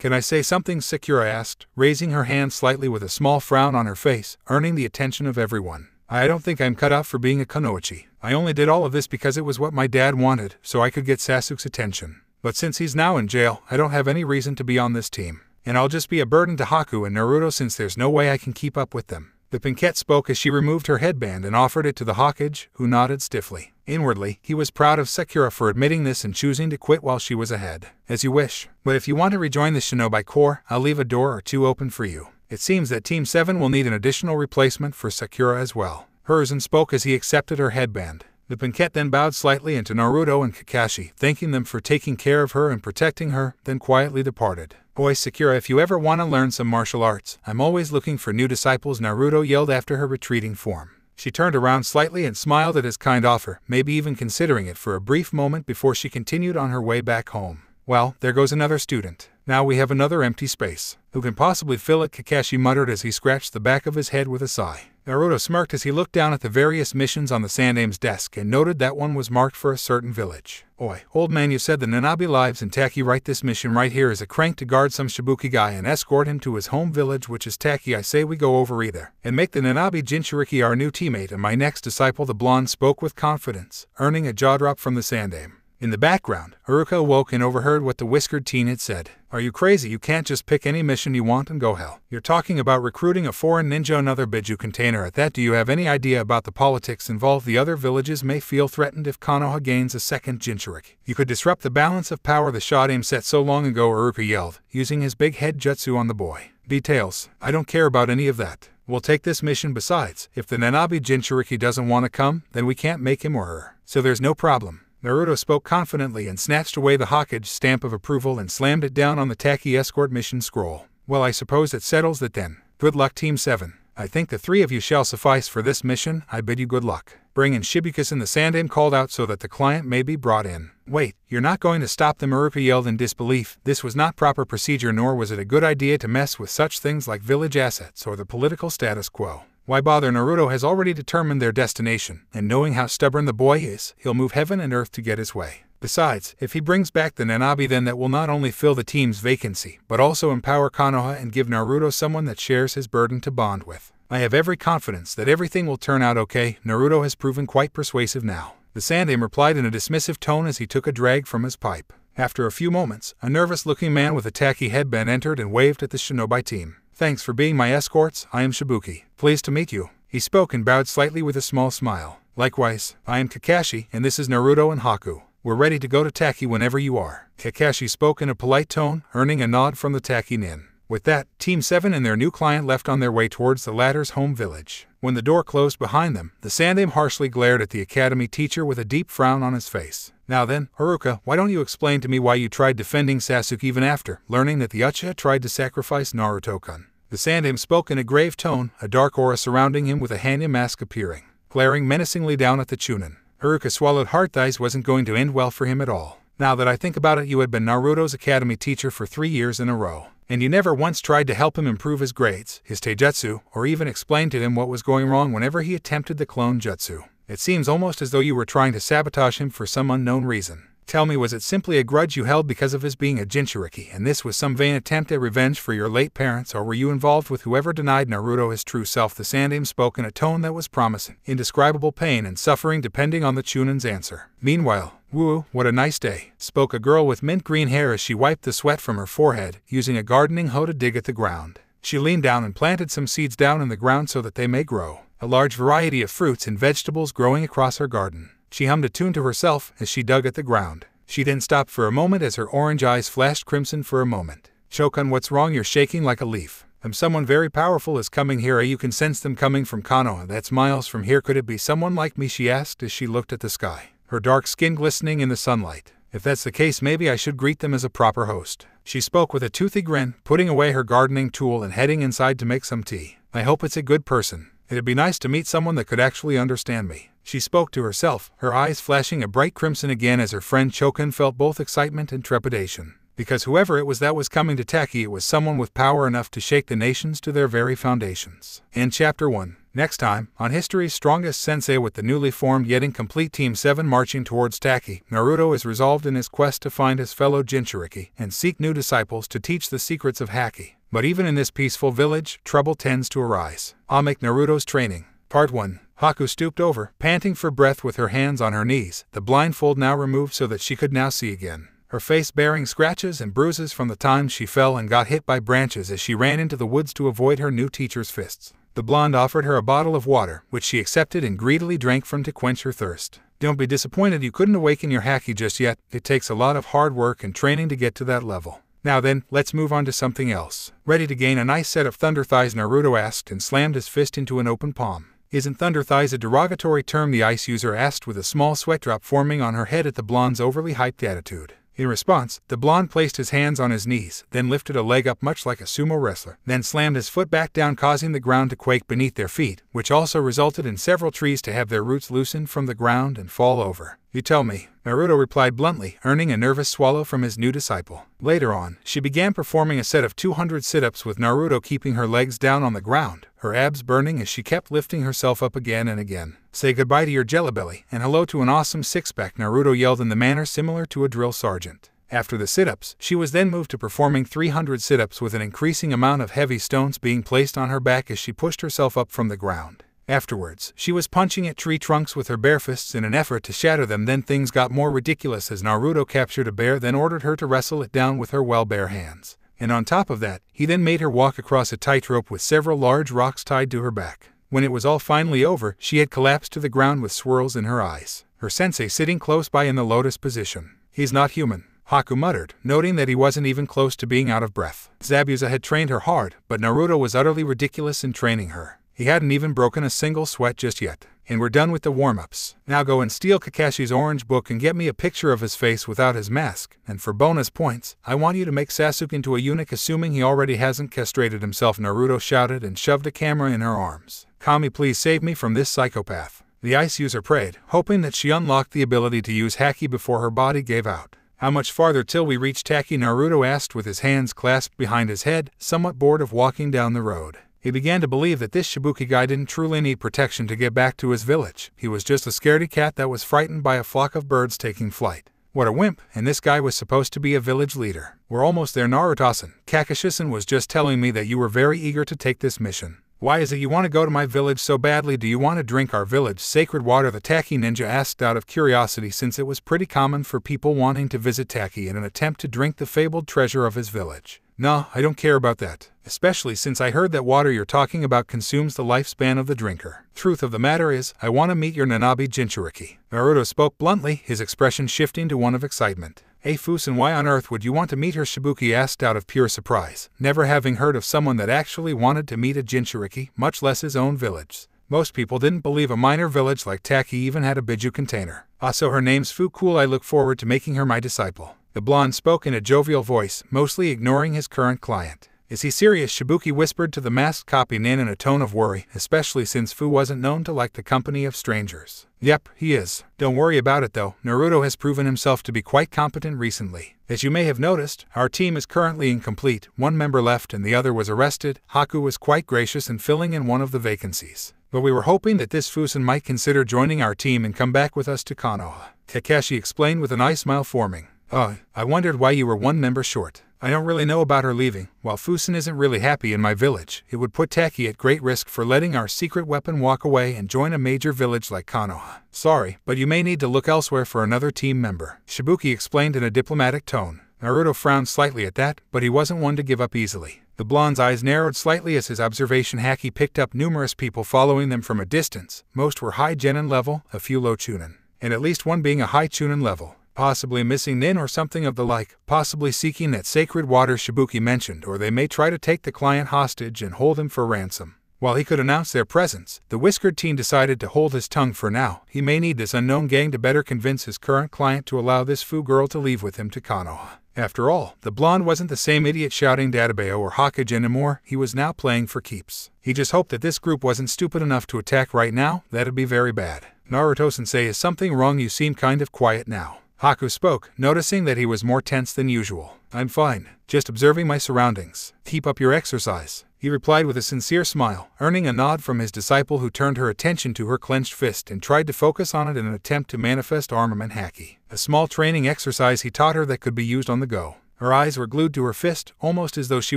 Can I say something? Sakura asked, raising her hand slightly with a small frown on her face, earning the attention of everyone. I don't think I'm cut out for being a Kunoichi. I only did all of this because it was what my dad wanted, so I could get Sasuke's attention. But since he's now in jail, I don't have any reason to be on this team. And I'll just be a burden to Haku and Naruto since there's no way I can keep up with them. The Pinkette spoke as she removed her headband and offered it to the Hokage, who nodded stiffly. Inwardly, he was proud of Sakura for admitting this and choosing to quit while she was ahead. As you wish. But if you want to rejoin the Shinobi Corps, I'll leave a door or 2 open for you. It seems that Team 7 will need an additional replacement for Sakura as well. Hiruzen spoke as he accepted her headband. The Pinkette then bowed slightly into Naruto and Kakashi, thanking them for taking care of her and protecting her, then quietly departed. Boy Sakura, if you ever want to learn some martial arts, I'm always looking for new disciples, Naruto yelled after her retreating form. She turned around slightly and smiled at his kind offer, maybe even considering it for a brief moment before she continued on her way back home. Well, there goes another student. Now we have another empty space. Who can possibly fill it? Kakashi muttered as he scratched the back of his head with a sigh. Naruto smirked as he looked down at the various missions on the Sandame's desk and noted that one was marked for a certain village. Oi, old man, you said the Nanabi lives in Taki, right? This mission right here is a crank to guard some Shibuki guy and escort him to his home village, which is Taki. I say we go over either and make the Nanabi Jinchuriki our new teammate and my next disciple. The blonde spoke with confidence, earning a jaw drop from the Sandame. In the background, Haruka awoke and overheard what the whiskered teen had said. Are you crazy? You can't just pick any mission you want and go hell. You're talking about recruiting a foreign ninja, another Biju container at that. Do you have any idea about the politics involved? The other villages may feel threatened if Konoha gains a second Jinchuriki. You could disrupt the balance of power the Shodame set so long ago, Haruka yelled, using his big head jutsu on the boy. Details. I don't care about any of that. We'll take this mission. Besides, if the Nanabi Jinchuriki doesn't want to come, then we can't make him or her. So there's no problem. Naruto spoke confidently and snatched away the Hokage stamp of approval and slammed it down on the Taki escort mission scroll. Well, I suppose it settles it then. Good luck, Team 7. I think the 3 of you shall suffice for this mission. I bid you good luck. Bring in Shibukas. The Sandame called out so that the client may be brought in. Wait, you're not going to stop them? Haruka yelled in disbelief. This was not proper procedure, nor was it a good idea to mess with such things like village assets or the political status quo. Why bother? Naruto has already determined their destination, and knowing how stubborn the boy is, he'll move heaven and earth to get his way. Besides, if he brings back the Nanabi, then that will not only fill the team's vacancy, but also empower Konoha and give Naruto someone that shares his burden to bond with. I have every confidence that everything will turn out okay. Naruto has proven quite persuasive now. The Sandame replied in a dismissive tone as he took a drag from his pipe. After a few moments, a nervous-looking man with a tacky headband entered and waved at the shinobi team. Thanks for being my escorts. I am Shibuki. Pleased to meet you. He spoke and bowed slightly with a small smile. Likewise, I am Kakashi, and this is Naruto and Haku. We're ready to go to Taki whenever you are. Kakashi spoke in a polite tone, earning a nod from the Taki nin. With that, Team 7 and their new client left on their way towards the latter's home village. When the door closed behind them, the Sandame harshly glared at the academy teacher with a deep frown on his face. Now then, Haruka, why don't you explain to me why you tried defending Sasuke even after learning that the Uchiha tried to sacrifice Naruto-kun? The Sandame spoke in a grave tone, a dark aura surrounding him with a Hanya mask appearing, glaring menacingly down at the Chunin. Haruka swallowed hard. This wasn't going to end well for him at all. Now that I think about it, you had been Naruto's academy teacher for 3 years in a row, and you never once tried to help him improve his grades, his taijutsu, or even explain to him what was going wrong whenever he attempted the clone jutsu. It seems almost as though you were trying to sabotage him for some unknown reason. Tell me, was it simply a grudge you held because of his being a Jinchuriki, and this was some vain attempt at revenge for your late parents, or were you involved with whoever denied Naruto his true self? The Sandame spoke in a tone that was promising, indescribable pain and suffering depending on the Chunin's answer. Meanwhile, woo, what a nice day, spoke a girl with mint green hair as she wiped the sweat from her forehead, using a gardening hoe to dig at the ground. She leaned down and planted some seeds down in the ground so that they may grow, a large variety of fruits and vegetables growing across her garden. She hummed a tune to herself as she dug at the ground. She didn't stop for a moment as her orange eyes flashed crimson for a moment. Shokan, what's wrong? You're shaking like a leaf. Someone very powerful is coming here. You can sense them coming from Konoha. That's miles from here. Could it be someone like me? She asked as she looked at the sky, her dark skin glistening in the sunlight. If that's the case, maybe I should greet them as a proper host. She spoke with a toothy grin, putting away her gardening tool and heading inside to make some tea. I hope it's a good person. It'd be nice to meet someone that could actually understand me. She spoke to herself, her eyes flashing a bright crimson again as her friend Chokan felt both excitement and trepidation. Because whoever it was that was coming to Taki, it was someone with power enough to shake the nations to their very foundations. In Chapter 1. Next time, on History's Strongest Sensei, with the newly formed yet incomplete Team 7 marching towards Taki, Naruto is resolved in his quest to find his fellow Jinchuriki and seek new disciples to teach the secrets of Haki. But even in this peaceful village, trouble tends to arise. I'll make Naruto's training. Part 1. Haku stooped over, panting for breath with her hands on her knees, the blindfold now removed so that she could now see again. Her face bearing scratches and bruises from the time she fell and got hit by branches as she ran into the woods to avoid her new teacher's fists. The blonde offered her a bottle of water, which she accepted and greedily drank from to quench her thirst. Don't be disappointed you couldn't awaken your Haki just yet. It takes a lot of hard work and training to get to that level. Now then, let's move on to something else. Ready to gain a nice set of thunder thighs? Naruto asked and slammed his fist into an open palm. Isn't thunder thighs a derogatory term? The ice user asked with a small sweat drop forming on her head at the blonde's overly hyped attitude. In response, the blonde placed his hands on his knees, then lifted a leg up much like a sumo wrestler, then slammed his foot back down, causing the ground to quake beneath their feet, which also resulted in several trees to have their roots loosened from the ground and fall over. You tell me, Naruto replied bluntly, earning a nervous swallow from his new disciple. Later on, she began performing a set of 200 sit-ups with Naruto keeping her legs down on the ground, her abs burning as she kept lifting herself up again and again. Say goodbye to your jelly-belly, and hello to an awesome six-pack, Naruto yelled in the manner similar to a drill sergeant. After the sit-ups, she was then moved to performing 300 sit-ups with an increasing amount of heavy stones being placed on her back as she pushed herself up from the ground. Afterwards, she was punching at tree trunks with her bare fists in an effort to shatter them. Then things got more ridiculous as Naruto captured a bear, then ordered her to wrestle it down with her bare hands. And on top of that, he then made her walk across a tightrope with several large rocks tied to her back. When it was all finally over, she had collapsed to the ground with swirls in her eyes, her sensei sitting close by in the lotus position. He's not human, Haku muttered, noting that he wasn't even close to being out of breath. Zabuza had trained her hard, but Naruto was utterly ridiculous in training her. He hadn't even broken a single sweat just yet. And we're done with the warm-ups. Now go and steal Kakashi's orange book and get me a picture of his face without his mask. And for bonus points, I want you to make Sasuke into a eunuch, assuming he already hasn't castrated himself, Naruto shouted and shoved a camera in her arms. Kami, please save me from this psychopath. The ice user prayed, hoping that she unlocked the ability to use Haki before her body gave out. How much farther till we reach Taki? Naruto asked with his hands clasped behind his head, somewhat bored of walking down the road. He began to believe that this Shibuki guy didn't truly need protection to get back to his village. He was just a scaredy cat that was frightened by a flock of birds taking flight. What a wimp, and this guy was supposed to be a village leader. We're almost there, Naruto-san. Kakashi-san was just telling me that you were very eager to take this mission. Why is it you want to go to my village so badly? Do you want to drink our village sacred water? The Taki ninja asked out of curiosity, since it was pretty common for people wanting to visit Taki in an attempt to drink the fabled treasure of his village. No, I don't care about that, especially since I heard that water you're talking about consumes the lifespan of the drinker. Truth of the matter is, I want to meet your Nanabi Jinchuriki. Naruto spoke bluntly, his expression shifting to one of excitement. Hey Fusen, why on earth would you want to meet her? Shibuki asked out of pure surprise, never having heard of someone that actually wanted to meet a Jinchuriki, much less his own village. Most people didn't believe a minor village like Taki even had a Biju container. So her name's Fu. Cool, I look forward to making her my disciple. The blonde spoke in a jovial voice, mostly ignoring his current client. Is he serious? Shibuki whispered to the masked copy Nin in a tone of worry, especially since Fu wasn't known to like the company of strangers. Yep, he is. Don't worry about it though, Naruto has proven himself to be quite competent recently. As you may have noticed, our team is currently incomplete, one member left and the other was arrested. Haku was quite gracious in filling in one of the vacancies. But we were hoping that this Fusen might consider joining our team and come back with us to Konoha. Kakashi explained with a nice smile forming. I wondered why you were one member short. I don't really know about her leaving. While Fusen isn't really happy in my village, it would put Taki at great risk for letting our secret weapon walk away and join a major village like Konoha. Sorry, but you may need to look elsewhere for another team member, Shibuki explained in a diplomatic tone. Naruto frowned slightly at that, but he wasn't one to give up easily. The blonde's eyes narrowed slightly as his observation Haki picked up numerous people following them from a distance. Most were high Genin level, a few low Chunin, and at least one being a high Chunin level. Possibly missing Nin or something of the like, possibly seeking that sacred water Shibuki mentioned, or they may try to take the client hostage and hold him for ransom. While he could announce their presence, the whiskered teen decided to hold his tongue for now. He may need this unknown gang to better convince his current client to allow this Fu girl to leave with him to Konoha. After all, the blonde wasn't the same idiot shouting Databeo or Hokage anymore, he was now playing for keeps. He just hoped that this group wasn't stupid enough to attack right now. That'd be very bad. Naruto-sensei, is something wrong? You seem kind of quiet now. Haku spoke, noticing that he was more tense than usual. I'm fine, just observing my surroundings. Keep up your exercise, he replied with a sincere smile, earning a nod from his disciple, who turned her attention to her clenched fist and tried to focus on it in an attempt to manifest armament Haki, a small training exercise he taught her that could be used on the go. Her eyes were glued to her fist, almost as though she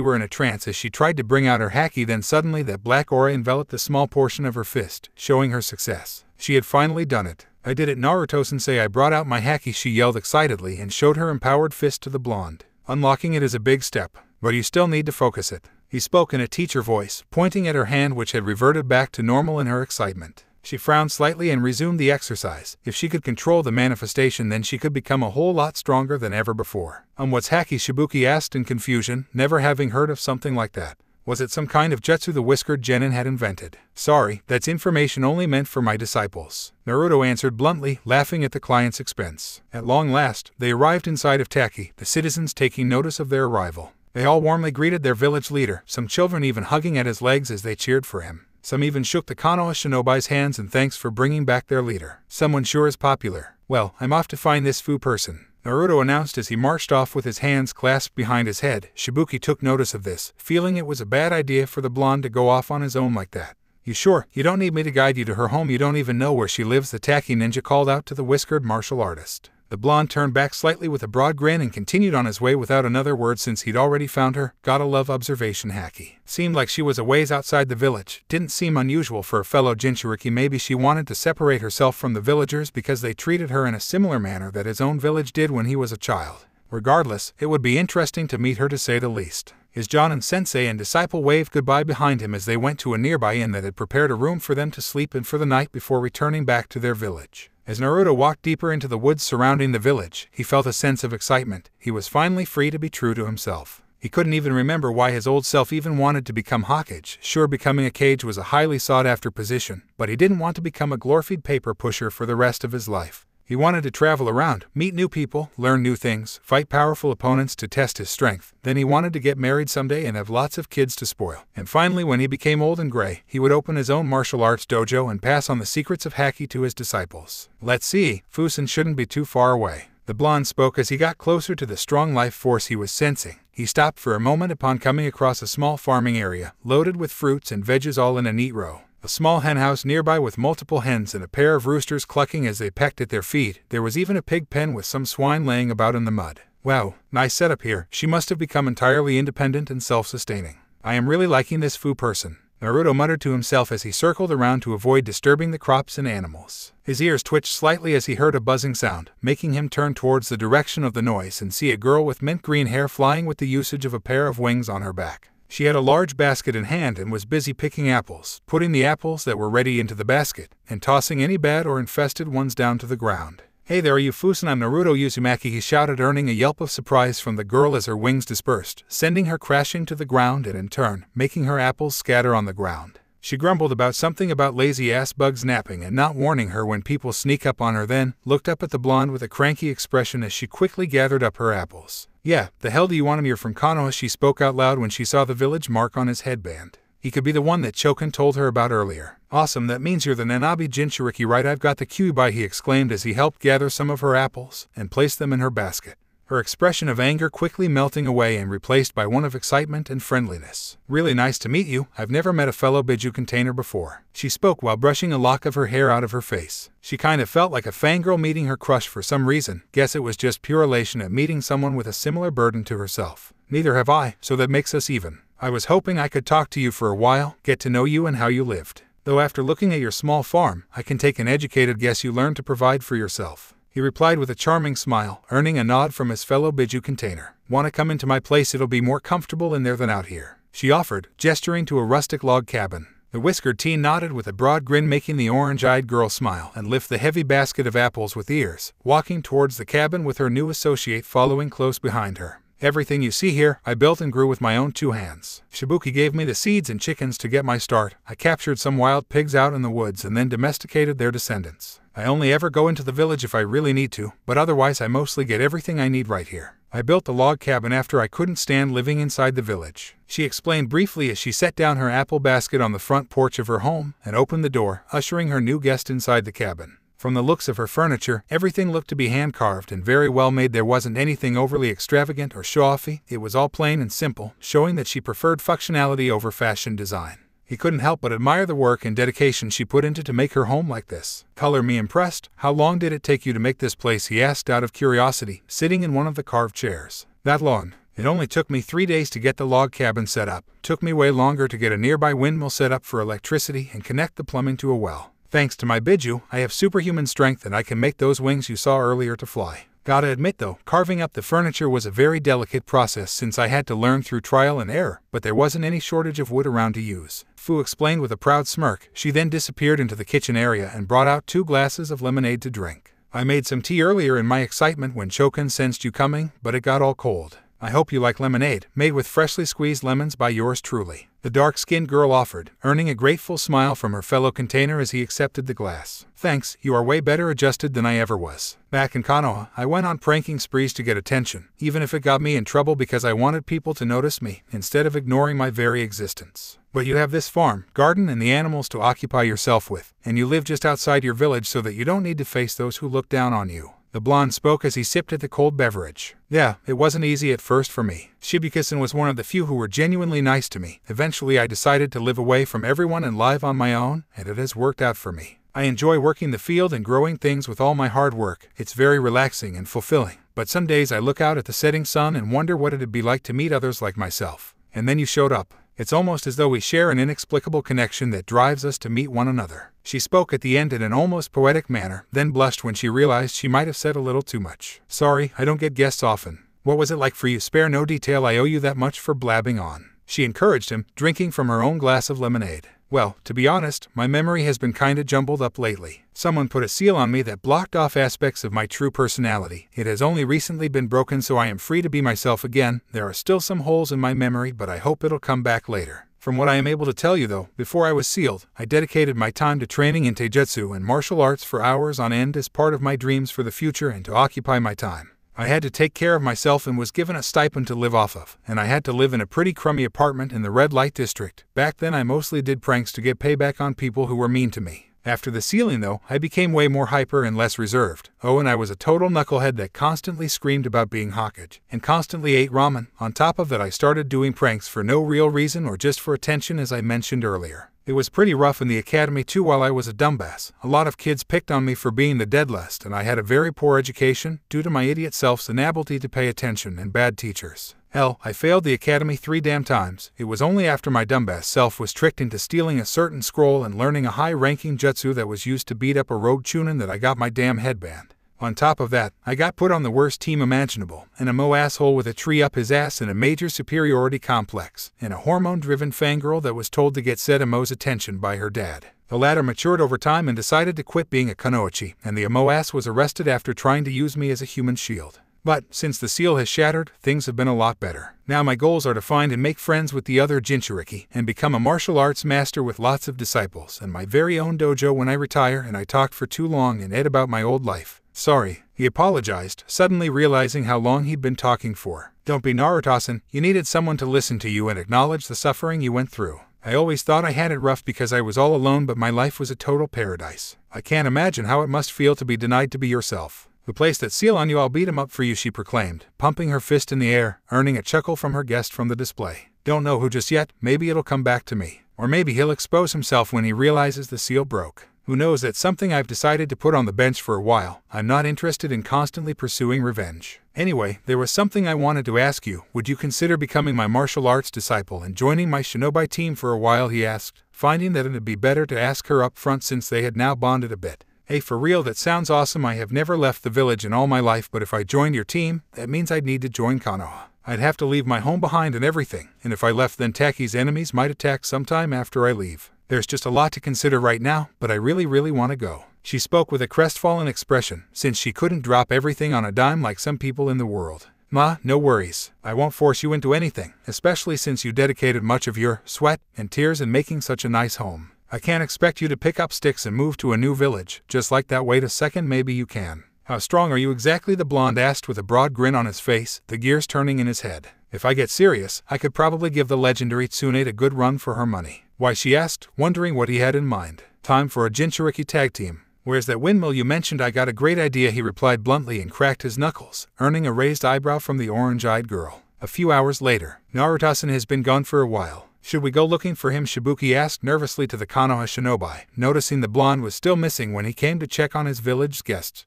were in a trance as she tried to bring out her Haki. Then suddenly that black aura enveloped the small portion of her fist, showing her success. She had finally done it. I did it, Naruto-sensei, I brought out my Haki, she yelled excitedly and showed her empowered fist to the blonde. Unlocking it is a big step, but you still need to focus it. He spoke in a teacher voice, pointing at her hand which had reverted back to normal in her excitement. She frowned slightly and resumed the exercise. If she could control the manifestation, then she could become a whole lot stronger than ever before. What's Haki? Shibuki asked in confusion, never having heard of something like that. Was it some kind of jutsu the whiskered genin had invented? Sorry, that's information only meant for my disciples, Naruto answered bluntly, laughing at the client's expense. At long last, they arrived inside of Taki, the citizens taking notice of their arrival. They all warmly greeted their village leader, some children even hugging at his legs as they cheered for him. Some even shook the Konoha shinobi's hands in thanks for bringing back their leader. Someone sure is popular. Well, I'm off to find this Fu person, Naruto announced as he marched off with his hands clasped behind his head. Shibuki took notice of this, feeling it was a bad idea for the blonde to go off on his own like that. You sure? You don't need me to guide you to her home? You don't even know where she lives, the Taki ninja called out to the whiskered martial artist. The blonde turned back slightly with a broad grin and continued on his way without another word since he'd already found her. Gotta love observation haki. Seemed like she was a ways outside the village. Didn't seem unusual for a fellow Jinchuriki. Maybe she wanted to separate herself from the villagers because they treated her in a similar manner that his own village did when he was a child. Regardless, it would be interesting to meet her to say the least. His Jonin sensei and disciple waved goodbye behind him as they went to a nearby inn that had prepared a room for them to sleep in for the night before returning back to their village. As Naruto walked deeper into the woods surrounding the village, he felt a sense of excitement. He was finally free to be true to himself. He couldn't even remember why his old self even wanted to become Hokage. Sure, becoming a Kage was a highly sought-after position, but he didn't want to become a glorified paper pusher for the rest of his life. He wanted to travel around, meet new people, learn new things, fight powerful opponents to test his strength. Then he wanted to get married someday and have lots of kids to spoil. And finally, when he became old and gray, he would open his own martial arts dojo and pass on the secrets of haki to his disciples. Let's see, Fusen shouldn't be too far away. The blonde spoke as he got closer to the strong life force he was sensing. He stopped for a moment upon coming across a small farming area, loaded with fruits and veggies all in a neat row. A small henhouse nearby with multiple hens and a pair of roosters clucking as they pecked at their feed. There was even a pig pen with some swine laying about in the mud. Wow, nice setup here. She must have become entirely independent and self-sustaining. I am really liking this Fu person, Naruto muttered to himself as he circled around to avoid disturbing the crops and animals. His ears twitched slightly as he heard a buzzing sound, making him turn towards the direction of the noise and see a girl with mint green hair flying with the usage of a pair of wings on her back. She had a large basket in hand and was busy picking apples, putting the apples that were ready into the basket, and tossing any bad or infested ones down to the ground. Hey there, are you Fusen? I'm Naruto Uzumaki, he shouted, earning a yelp of surprise from the girl as her wings dispersed, sending her crashing to the ground and in turn, making her apples scatter on the ground. She grumbled about something about lazy-ass bugs napping and not warning her when people sneak up on her, then looked up at the blonde with a cranky expression as she quickly gathered up her apples. Yeah, the hell do you want him? You're from Konoha, she spoke out loud when she saw the village mark on his headband. He could be the one that Chokin told her about earlier. Awesome, that means you're the Nanabi Jinchuriki, right? I've got the Kyuubi, he exclaimed as he helped gather some of her apples and place them in her basket. Her expression of anger quickly melting away and replaced by one of excitement and friendliness. Really nice to meet you. I've never met a fellow Biju container before. She spoke while brushing a lock of her hair out of her face. She kind of felt like a fangirl meeting her crush for some reason. Guess it was just pure elation at meeting someone with a similar burden to herself. Neither have I, so that makes us even. I was hoping I could talk to you for a while, get to know you and how you lived. Though after looking at your small farm, I can take an educated guess you learned to provide for yourself. He replied with a charming smile, earning a nod from his fellow Biju container. Want to come into my place? It'll be more comfortable in there than out here, she offered, gesturing to a rustic log cabin. The whiskered teen nodded with a broad grin, making the orange-eyed girl smile and lift the heavy basket of apples with ears, walking towards the cabin with her new associate following close behind her. Everything you see here, I built and grew with my own 2 hands. Shibuki gave me the seeds and chickens to get my start. I captured some wild pigs out in the woods and then domesticated their descendants. I only ever go into the village if I really need to, but otherwise I mostly get everything I need right here. I built the log cabin after I couldn't stand living inside the village, she explained briefly as she set down her apple basket on the front porch of her home and opened the door, ushering her new guest inside the cabin. From the looks of her furniture, everything looked to be hand-carved and very well made. There wasn't anything overly extravagant or show-offy. It was all plain and simple, showing that she preferred functionality over fashion design. He couldn't help but admire the work and dedication she put into to make her home like this. Color me impressed. How long did it take you to make this place? He asked out of curiosity, sitting in one of the carved chairs. That long. It only took me 3 days to get the log cabin set up. Took me way longer to get a nearby windmill set up for electricity and connect the plumbing to a well. Thanks to my Biju, I have superhuman strength and I can make those wings you saw earlier to fly. Gotta admit though, carving up the furniture was a very delicate process since I had to learn through trial and error, but there wasn't any shortage of wood around to use, Fu explained with a proud smirk. She then disappeared into the kitchen area and brought out 2 glasses of lemonade to drink. I made some tea earlier in my excitement when Chokin sensed you coming, but it got all cold. I hope you like lemonade, made with freshly squeezed lemons by yours truly," the dark-skinned girl offered, earning a grateful smile from her fellow container as he accepted the glass. "Thanks, you are way better adjusted than I ever was. Back in Konoha, I went on pranking sprees to get attention, even if it got me in trouble because I wanted people to notice me, instead of ignoring my very existence. But you have this farm, garden, and the animals to occupy yourself with, and you live just outside your village so that you don't need to face those who look down on you." The blonde spoke as he sipped at the cold beverage. "Yeah, it wasn't easy at first for me. Shibukisen was one of the few who were genuinely nice to me. Eventually I decided to live away from everyone and live on my own, and it has worked out for me. I enjoy working the field and growing things with all my hard work. It's very relaxing and fulfilling. But some days I look out at the setting sun and wonder what it'd be like to meet others like myself. And then you showed up. It's almost as though we share an inexplicable connection that drives us to meet one another." She spoke at the end in an almost poetic manner, then blushed when she realized she might have said a little too much. "Sorry, I don't get guests often. What was it like for you? Spare no detail, I owe you that much for blabbing on," she encouraged him, drinking from her own glass of lemonade. "Well, to be honest, my memory has been kinda jumbled up lately. Someone put a seal on me that blocked off aspects of my true personality. It has only recently been broken, so I am free to be myself again. There are still some holes in my memory, but I hope it'll come back later. From what I am able to tell you though, before I was sealed, I dedicated my time to training in taijutsu and martial arts for hours on end as part of my dreams for the future and to occupy my time. I had to take care of myself and was given a stipend to live off of, and I had to live in a pretty crummy apartment in the red light district. Back then I mostly did pranks to get payback on people who were mean to me. After the sealing though, I became way more hyper and less reserved. Oh, and I was a total knucklehead that constantly screamed about being Hokage, and constantly ate ramen. On top of that I started doing pranks for no real reason or just for attention, as I mentioned earlier. It was pretty rough in the academy too while I was a dumbass. A lot of kids picked on me for being the deadliest, and I had a very poor education due to my idiot self's inability to pay attention and bad teachers. Hell, I failed the academy 3 damn times. It was only after my dumbass self was tricked into stealing a certain scroll and learning a high-ranking jutsu that was used to beat up a rogue chunin that I got my damn headband. On top of that, I got put on the worst team imaginable, an emo asshole with a tree up his ass and a major superiority complex, and a hormone-driven fangirl that was told to get said emo's attention by her dad. The latter matured over time and decided to quit being a kunoichi, and the emo ass was arrested after trying to use me as a human shield. But, since the seal has shattered, things have been a lot better. Now my goals are to find and make friends with the other Jinchuriki, and become a martial arts master with lots of disciples, and my very own dojo when I retire. And I talked for too long and Ed about my old life. Sorry, he apologized, suddenly realizing how long he'd been talking for. Don't be Naruto-san, you needed someone to listen to you and acknowledge the suffering you went through. I always thought I had it rough because I was all alone, but my life was a total paradise. I can't imagine how it must feel to be denied to be yourself. The place that seal on you, I'll beat him up for you, she proclaimed, pumping her fist in the air, earning a chuckle from her guest from the display. Don't know who just yet, maybe it'll come back to me. Or maybe he'll expose himself when he realizes the seal broke. Who knows? That's something I've decided to put on the bench for a while. I'm not interested in constantly pursuing revenge. Anyway, there was something I wanted to ask you. Would you consider becoming my martial arts disciple and joining my shinobi team for a while, he asked, finding that it'd be better to ask her up front since they had now bonded a bit. Hey, for real, that sounds awesome. I have never left the village in all my life, but if I joined your team, that means I'd need to join Konoha. I'd have to leave my home behind and everything, and if I left then Taki's enemies might attack sometime after I leave. There's just a lot to consider right now, but I really want to go. She spoke with a crestfallen expression, since she couldn't drop everything on a dime like some people in the world. Ma, no worries. I won't force you into anything, especially since you dedicated much of your sweat and tears in making such a nice home. I can't expect you to pick up sticks and move to a new village, just like that. Wait a second, maybe you can. How strong are you exactly? The blonde asked with a broad grin on his face, the gears turning in his head. If I get serious, I could probably give the legendary Tsunade a good run for her money. Why, she asked, wondering what he had in mind. Time for a Jinchuriki tag team. Where's that windmill you mentioned? I got a great idea, he replied bluntly and cracked his knuckles, earning a raised eyebrow from the orange-eyed girl. A few hours later, Naruto-san has been gone for a while. Should we go looking for him? Shibuki asked nervously to the Konoha shinobi, noticing the blonde was still missing when he came to check on his village's guests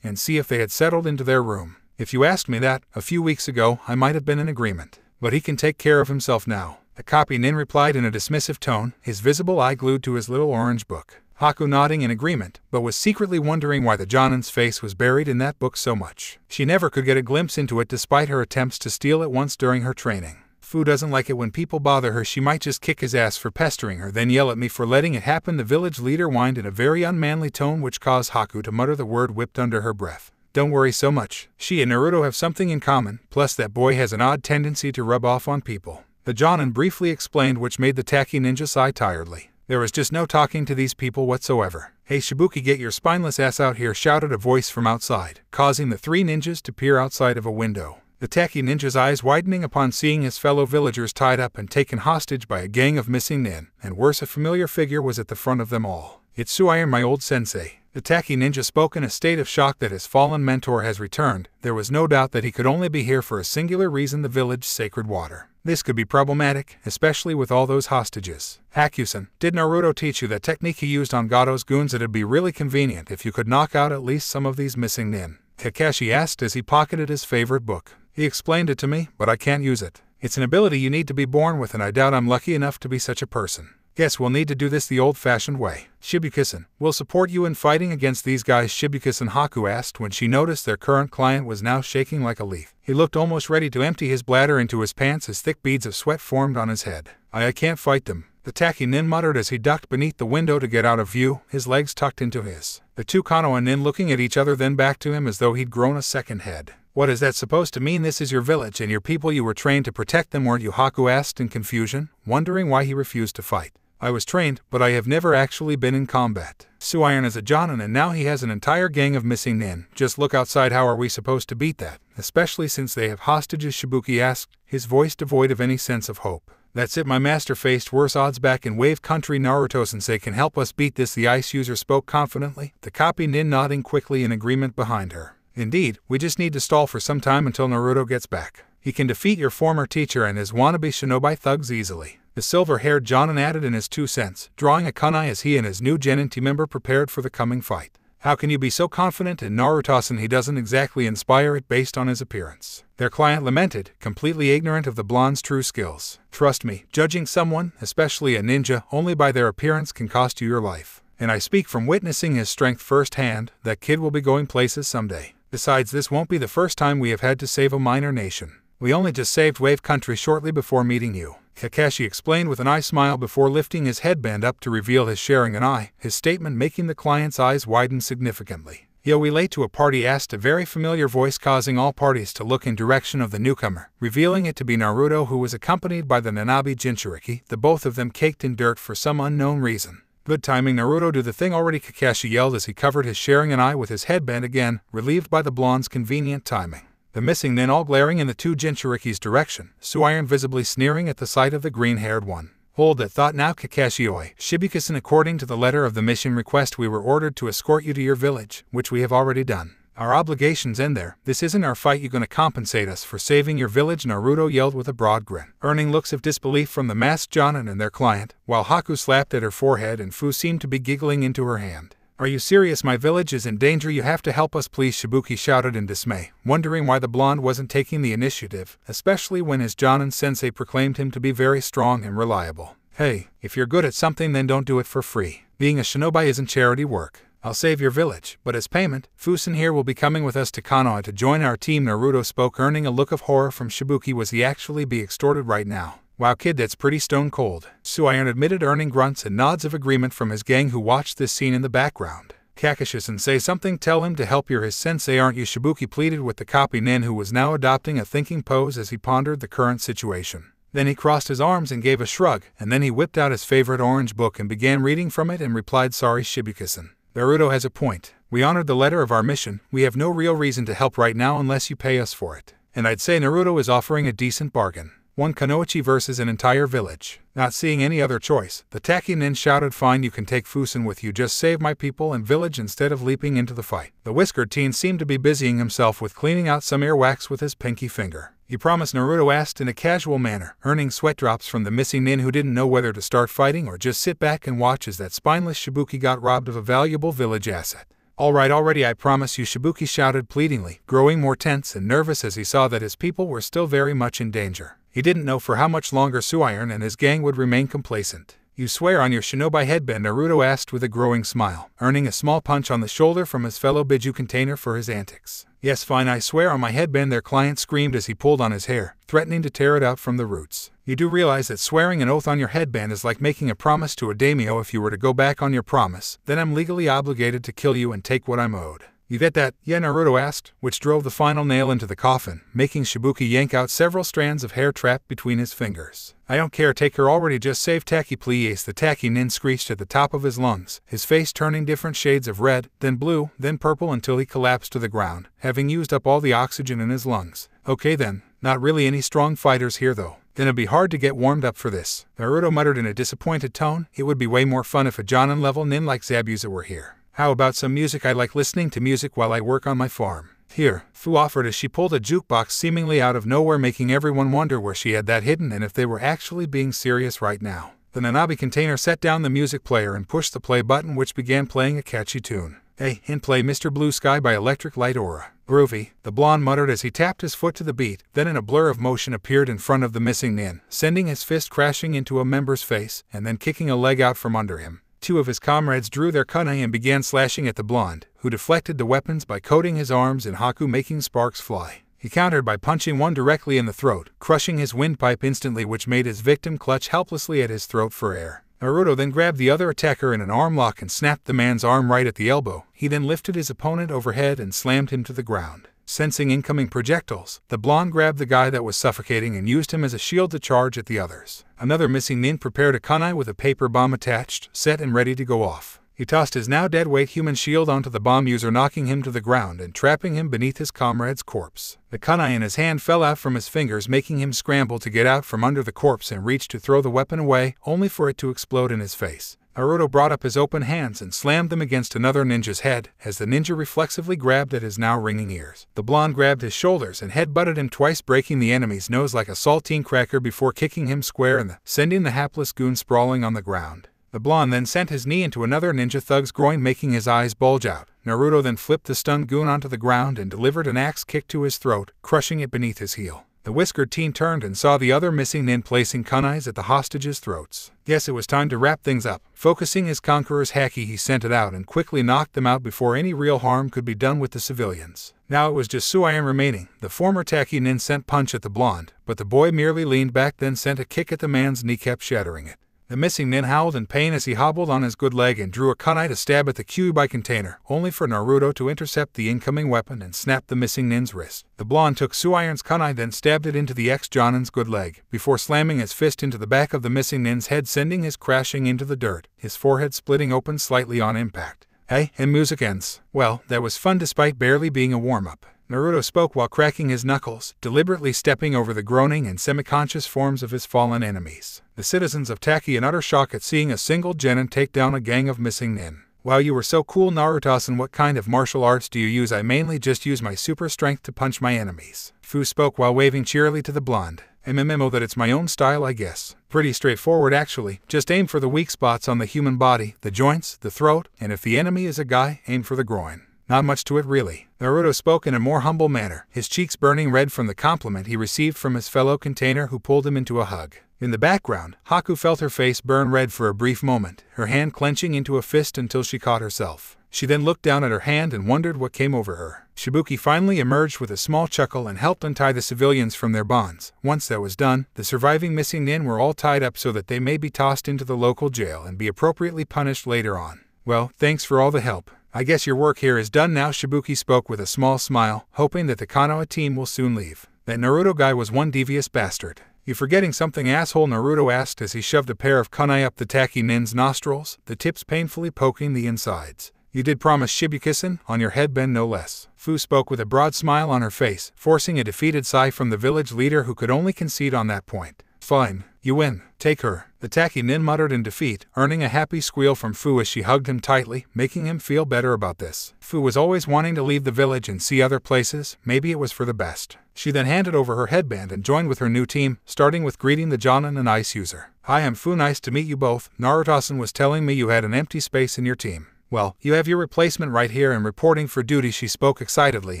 and see if they had settled into their room. If you asked me that a few weeks ago, I might have been in agreement. But he can take care of himself now. The copy nin replied in a dismissive tone, his visible eye glued to his little orange book. Haku nodding in agreement, but was secretly wondering why the Jonin's face was buried in that book so much. She never could get a glimpse into it despite her attempts to steal it once during her training. Fu doesn't like it when people bother her. She might just kick his ass for pestering her, then yell at me for letting it happen. The village leader whined in a very unmanly tone, which caused Haku to mutter the word whipped under her breath. Don't worry so much. She and Naruto have something in common, plus that boy has an odd tendency to rub off on people. The Jonin briefly explained, which made the tacky ninja sigh tiredly. There was just no talking to these people whatsoever. Hey Shibuki, get your spineless ass out here, shouted a voice from outside, causing the three ninjas to peer outside of a window. The tacky ninja's eyes widening upon seeing his fellow villagers tied up and taken hostage by a gang of missing nin, and worse, a familiar figure was at the front of them all. It's Suiron, my old sensei. The tacky ninja spoke in a state of shock that his fallen mentor has returned. There was no doubt that he could only be here for a singular reason: the village's sacred water. This could be problematic, especially with all those hostages. Hakusen, did Naruto teach you that technique he used on Gado's goons? It'd be really convenient if you could knock out at least some of these missing nin. Kakashi asked as he pocketed his favorite book. He explained it to me, but I can't use it. It's an ability you need to be born with, and I doubt I'm lucky enough to be such a person. Guess we'll need to do this the old-fashioned way. Shibuki-san, we'll support you in fighting against these guys, Shibuki-san, Haku asked when she noticed their current client was now shaking like a leaf. He looked almost ready to empty his bladder into his pants as thick beads of sweat formed on his head. I can't fight them, the tacky nin muttered as he ducked beneath the window to get out of view, his legs tucked into his. The two Konoha nin looking at each other, then back to him as though he'd grown a second head. What is that supposed to mean? This is your village and your people. You were trained to protect them, weren't you? Haku asked in confusion, wondering why he refused to fight. I was trained, but I have never actually been in combat. Suiron is a Jonin and now he has an entire gang of missing nin. Just look outside, how are we supposed to beat that? Especially since they have hostages, Shibuki asked, his voice devoid of any sense of hope. That's it, my master faced worse odds back in Wave Country. Naruto-sensei can help us beat this, the ice user spoke confidently, the copy nin nodding quickly in agreement behind her. Indeed, we just need to stall for some time until Naruto gets back. He can defeat your former teacher and his wannabe shinobi thugs easily. The silver-haired Jonin added in his 2 cents, drawing a kunai as he and his new genin team member prepared for the coming fight. How can you be so confident in Naruto-san? He doesn't exactly inspire it based on his appearance. Their client lamented, completely ignorant of the blonde's true skills. Trust me, judging someone, especially a ninja, only by their appearance can cost you your life. And I speak from witnessing his strength firsthand. That kid will be going places someday. Besides, this won't be the first time we have had to save a minor nation. We only just saved Wave Country shortly before meeting you, Kakashi explained with an eye smile before lifting his headband up to reveal his sharing an eye, his statement making the client's eyes widen significantly. Yo, we late to a party? Asked a very familiar voice, causing all parties to look in direction of the newcomer, revealing it to be Naruto, who was accompanied by the Nanabi Jinchuriki, the both of them caked in dirt for some unknown reason. Good timing, Naruto, do the thing already, Kakashi yelled as he covered his sharing an eye with his headband again, relieved by the blonde's convenient timing. The missing nin all glaring in the two Jinchuriki's direction, Suiron visibly sneering at the sight of the green-haired one. Hold that thought now, Kakashi-oi. Shibuki-san, according to the letter of the mission request, we were ordered to escort you to your village, which we have already done. Our obligations end there. This isn't our fight. You gonna compensate us for saving your village? Naruto yelled with a broad grin, earning looks of disbelief from the masked Jonin and their client, while Haku slapped at her forehead and Fu seemed to be giggling into her hand. Are you serious? My village is in danger. You have to help us, please, Shibuki shouted in dismay, wondering why the blonde wasn't taking the initiative, especially when his Jonin sensei proclaimed him to be very strong and reliable. Hey, if you're good at something, then don't do it for free. Being a shinobi isn't charity work. I'll save your village, but as payment, Fusen here will be coming with us to Konoha to join our team, Naruto spoke, earning a look of horror from Shibuki. Was he actually be extorted right now? Wow, kid, that's pretty stone cold, Suiron admitted, earning grunts and nods of agreement from his gang who watched this scene in the background. Kakashi-sensei, something tell him to help. You're his sensei, aren't you? Shibuki pleaded with the copy nin, who was now adopting a thinking pose as he pondered the current situation. Then he crossed his arms and gave a shrug, and then he whipped out his favorite orange book and began reading from it and replied, sorry, Shibuki-san. Naruto has a point. We honored the letter of our mission. We have no real reason to help right now unless you pay us for it. And I'd say Naruto is offering a decent bargain. One Kunoichi versus an entire village. Not seeing any other choice, the tacky nin shouted, fine, you can take Fusen with you, just save my people and village instead of leaping into the fight. The whiskered teen seemed to be busying himself with cleaning out some earwax with his pinky finger. You promise? Naruto asked in a casual manner, earning sweat drops from the missing nin, who didn't know whether to start fighting or just sit back and watch as that spineless Shibuki got robbed of a valuable village asset. Alright already, I promise you, Shibuki shouted pleadingly, growing more tense and nervous as he saw that his people were still very much in danger. He didn't know for how much longer Suiron and his gang would remain complacent. You swear on your shinobi headband? Naruto asked with a growing smile, earning a small punch on the shoulder from his fellow Biju container for his antics. Yes, fine, I swear on my headband, their client screamed as he pulled on his hair, threatening to tear it out from the roots. You do realize that swearing an oath on your headband is like making a promise to a daimyo. If you were to go back on your promise, then I'm legally obligated to kill you and take what I'm owed. You get that? Yeah, Naruto asked, which drove the final nail into the coffin, making Shibuki yank out several strands of hair trapped between his fingers. I don't care, take her already, just save Taki please, the Taki nin screeched at the top of his lungs, his face turning different shades of red, then blue, then purple until he collapsed to the ground, having used up all the oxygen in his lungs. Okay then, not really any strong fighters here though. Then it'd be hard to get warmed up for this. Naruto muttered in a disappointed tone, it would be way more fun if a Jonin level nin like Zabuza were here. How about some music? I like listening to music while I work on my farm. Here, Fu offered as she pulled a jukebox seemingly out of nowhere, making everyone wonder where she had that hidden and if they were actually being serious right now. The Nanabi container set down the music player and pushed the play button, which began playing a catchy tune. Hey, in play Mr. Blue Sky by Electric Light Aura. Groovy, the blonde muttered as he tapped his foot to the beat, then in a blur of motion appeared in front of the missing nin, sending his fist crashing into a member's face and then kicking a leg out from under him. Two of his comrades drew their kunai and began slashing at the blonde, who deflected the weapons by coating his arms in haku, making sparks fly. He countered by punching one directly in the throat, crushing his windpipe instantly, which made his victim clutch helplessly at his throat for air. Naruto then grabbed the other attacker in an arm lock and snapped the man's arm right at the elbow. He then lifted his opponent overhead and slammed him to the ground. Sensing incoming projectiles, the blonde grabbed the guy that was suffocating and used him as a shield to charge at the others. Another missing nin prepared a kunai with a paper bomb attached, set and ready to go off. He tossed his now dead-weight human shield onto the bomb user, knocking him to the ground and trapping him beneath his comrade's corpse. The kunai in his hand fell out from his fingers, making him scramble to get out from under the corpse and reach to throw the weapon away, only for it to explode in his face. Naruto brought up his open hands and slammed them against another ninja's head, as the ninja reflexively grabbed at his now ringing ears. The blonde grabbed his shoulders and head-butted him twice, breaking the enemy's nose like a saltine cracker before kicking him square in the, sending the hapless goon sprawling on the ground. The blonde then sent his knee into another ninja thug's groin, making his eyes bulge out. Naruto then flipped the stunned goon onto the ground and delivered an axe kick to his throat, crushing it beneath his heel. The whiskered teen turned and saw the other missing nin placing kunais at the hostages' throats. Yes, it was time to wrap things up. Focusing his conqueror's haki, he sent it out and quickly knocked them out before any real harm could be done with the civilians. Now it was just Suiron remaining. The former Taki nin sent punch at the blonde, but the boy merely leaned back, then sent a kick at the man's kneecap, shattering it. The missing nin howled in pain as he hobbled on his good leg and drew a kunai to stab at the Kyuubi container, only for Naruto to intercept the incoming weapon and snap the missing nin's wrist. The blonde took Suiron's kunai, then stabbed it into the ex-Jonin's good leg, before slamming his fist into the back of the missing nin's head, sending his crashing into the dirt, his forehead splitting open slightly on impact. Hey, and music ends. Well, that was fun despite barely being a warm-up. Naruto spoke while cracking his knuckles, deliberately stepping over the groaning and semi-conscious forms of his fallen enemies. The citizens of Taki in utter shock at seeing a single genin take down a gang of missing nin. Wow, you were so cool, Naruto-san. What kind of martial arts do you use? I mainly just use my super strength to punch my enemies. Fu spoke while waving cheerily to the blonde. MMO that it's my own style, I guess. Pretty straightforward actually. Just aim for the weak spots on the human body, the joints, the throat, and if the enemy is a guy, aim for the groin. Not much to it really. Naruto spoke in a more humble manner, his cheeks burning red from the compliment he received from his fellow container, who pulled him into a hug. In the background, Haku felt her face burn red for a brief moment, her hand clenching into a fist until she caught herself. She then looked down at her hand and wondered what came over her. Shibuki finally emerged with a small chuckle and helped untie the civilians from their bonds. Once that was done, the surviving missing nin were all tied up so that they may be tossed into the local jail and be appropriately punished later on. Well, thanks for all the help. I guess your work here is done now, Shibuki spoke with a small smile, hoping that the Konoha team will soon leave. That Naruto guy was one devious bastard. You forgetting something, asshole? Naruto asked as he shoved a pair of kunai up the Taki nin's nostrils, the tips painfully poking the insides. You did promise Shibuki-san, on your headband no less. Fu spoke with a broad smile on her face, forcing a defeated sigh from the village leader, who could only concede on that point. Fine, you win. Take her. The Taki nin muttered in defeat, earning a happy squeal from Fu as she hugged him tightly, making him feel better about this. Fu was always wanting to leave the village and see other places, maybe it was for the best. She then handed over her headband and joined with her new team, starting with greeting the Jonin and Ice user. Hi, I'm Fu, nice to meet you both. Naruto-san was telling me you had an empty space in your team. Well, you have your replacement right here and reporting for duty, she spoke excitedly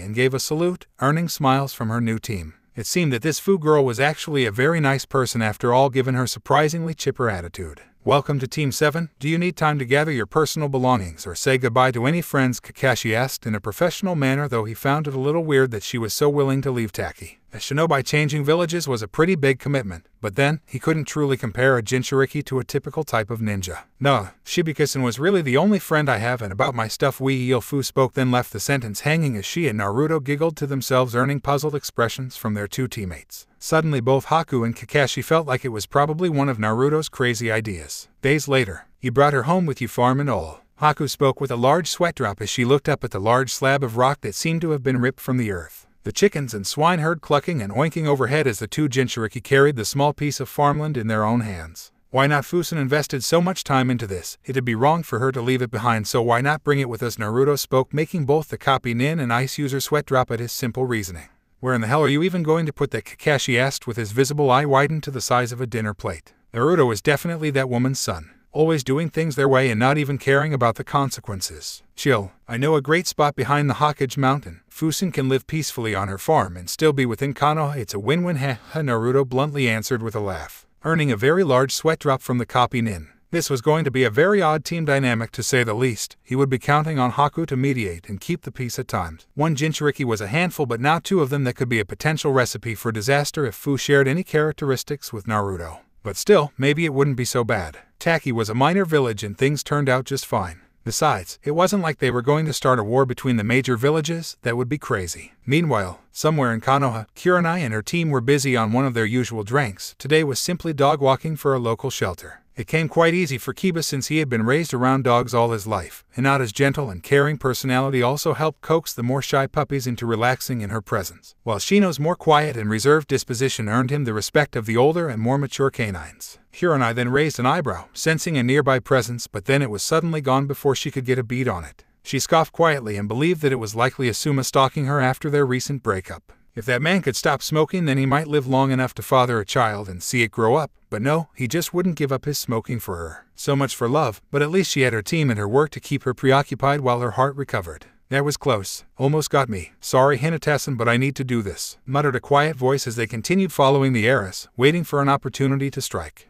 and gave a salute, earning smiles from her new team. It seemed that this Fu girl was actually a very nice person after all, given her surprisingly chipper attitude. Welcome to Team 7. Do you need time to gather your personal belongings or say goodbye to any friends? Kakashi asked in a professional manner, though he found it a little weird that she was so willing to leave Taki. A shinobi changing villages was a pretty big commitment, but then, he couldn't truly compare a Jinchuriki to a typical type of ninja. "No, Shibikasen was really the only friend I have, and about my stuff Wii Ilfu spoke then left the sentence hanging as she and Naruto giggled to themselves, earning puzzled expressions from their two teammates. Suddenly both Haku and Kakashi felt like it was probably one of Naruto's crazy ideas. Days later, "You brought her home with you, farm and all." Haku spoke with a large sweat drop as she looked up at the large slab of rock that seemed to have been ripped from the earth. The chickens and swine heard clucking and oinking overhead as the two Jinchuriki carried the small piece of farmland in their own hands. Why not? Fusen invested so much time into this, it'd be wrong for her to leave it behind, so why not bring it with us? Naruto spoke, making both the copy nin and ice user sweat drop at his simple reasoning. "Where in the hell are you even going to put that?" Kakashi asked with his visible eye widened to the size of a dinner plate. Naruto was definitely that woman's son. Always doing things their way and not even caring about the consequences. "Chill, I know a great spot behind the Hokage Mountain. Fusen can live peacefully on her farm and still be within Konoha. It's a win-win." Naruto bluntly answered with a laugh, earning a very large sweat drop from the copy nin. This was going to be a very odd team dynamic to say the least. He would be counting on Haku to mediate and keep the peace at times. One Jinchuriki was a handful, but now two of them that could be a potential recipe for disaster if Fu shared any characteristics with Naruto. But still, maybe it wouldn't be so bad. Taki was a minor village and things turned out just fine. Besides, it wasn't like they were going to start a war between the major villages. That would be crazy. Meanwhile, somewhere in Konoha, Kurenai and her team were busy on one of their usual drinks. Today was simply dog walking for a local shelter. It came quite easy for Kiba since he had been raised around dogs all his life, and Nada's gentle and caring personality also helped coax the more shy puppies into relaxing in her presence, while Shino's more quiet and reserved disposition earned him the respect of the older and more mature canines. Kurenai then raised an eyebrow, sensing a nearby presence, but then it was suddenly gone before she could get a bead on it. She scoffed quietly and believed that it was likely Asuma stalking her after their recent breakup. If that man could stop smoking, then he might live long enough to father a child and see it grow up. But no, he just wouldn't give up his smoking for her. So much for love, but at least she had her team and her work to keep her preoccupied while her heart recovered. "That was close. Almost got me. Sorry, Hinata-san, but I need to do this," muttered a quiet voice as they continued following the heiress, waiting for an opportunity to strike.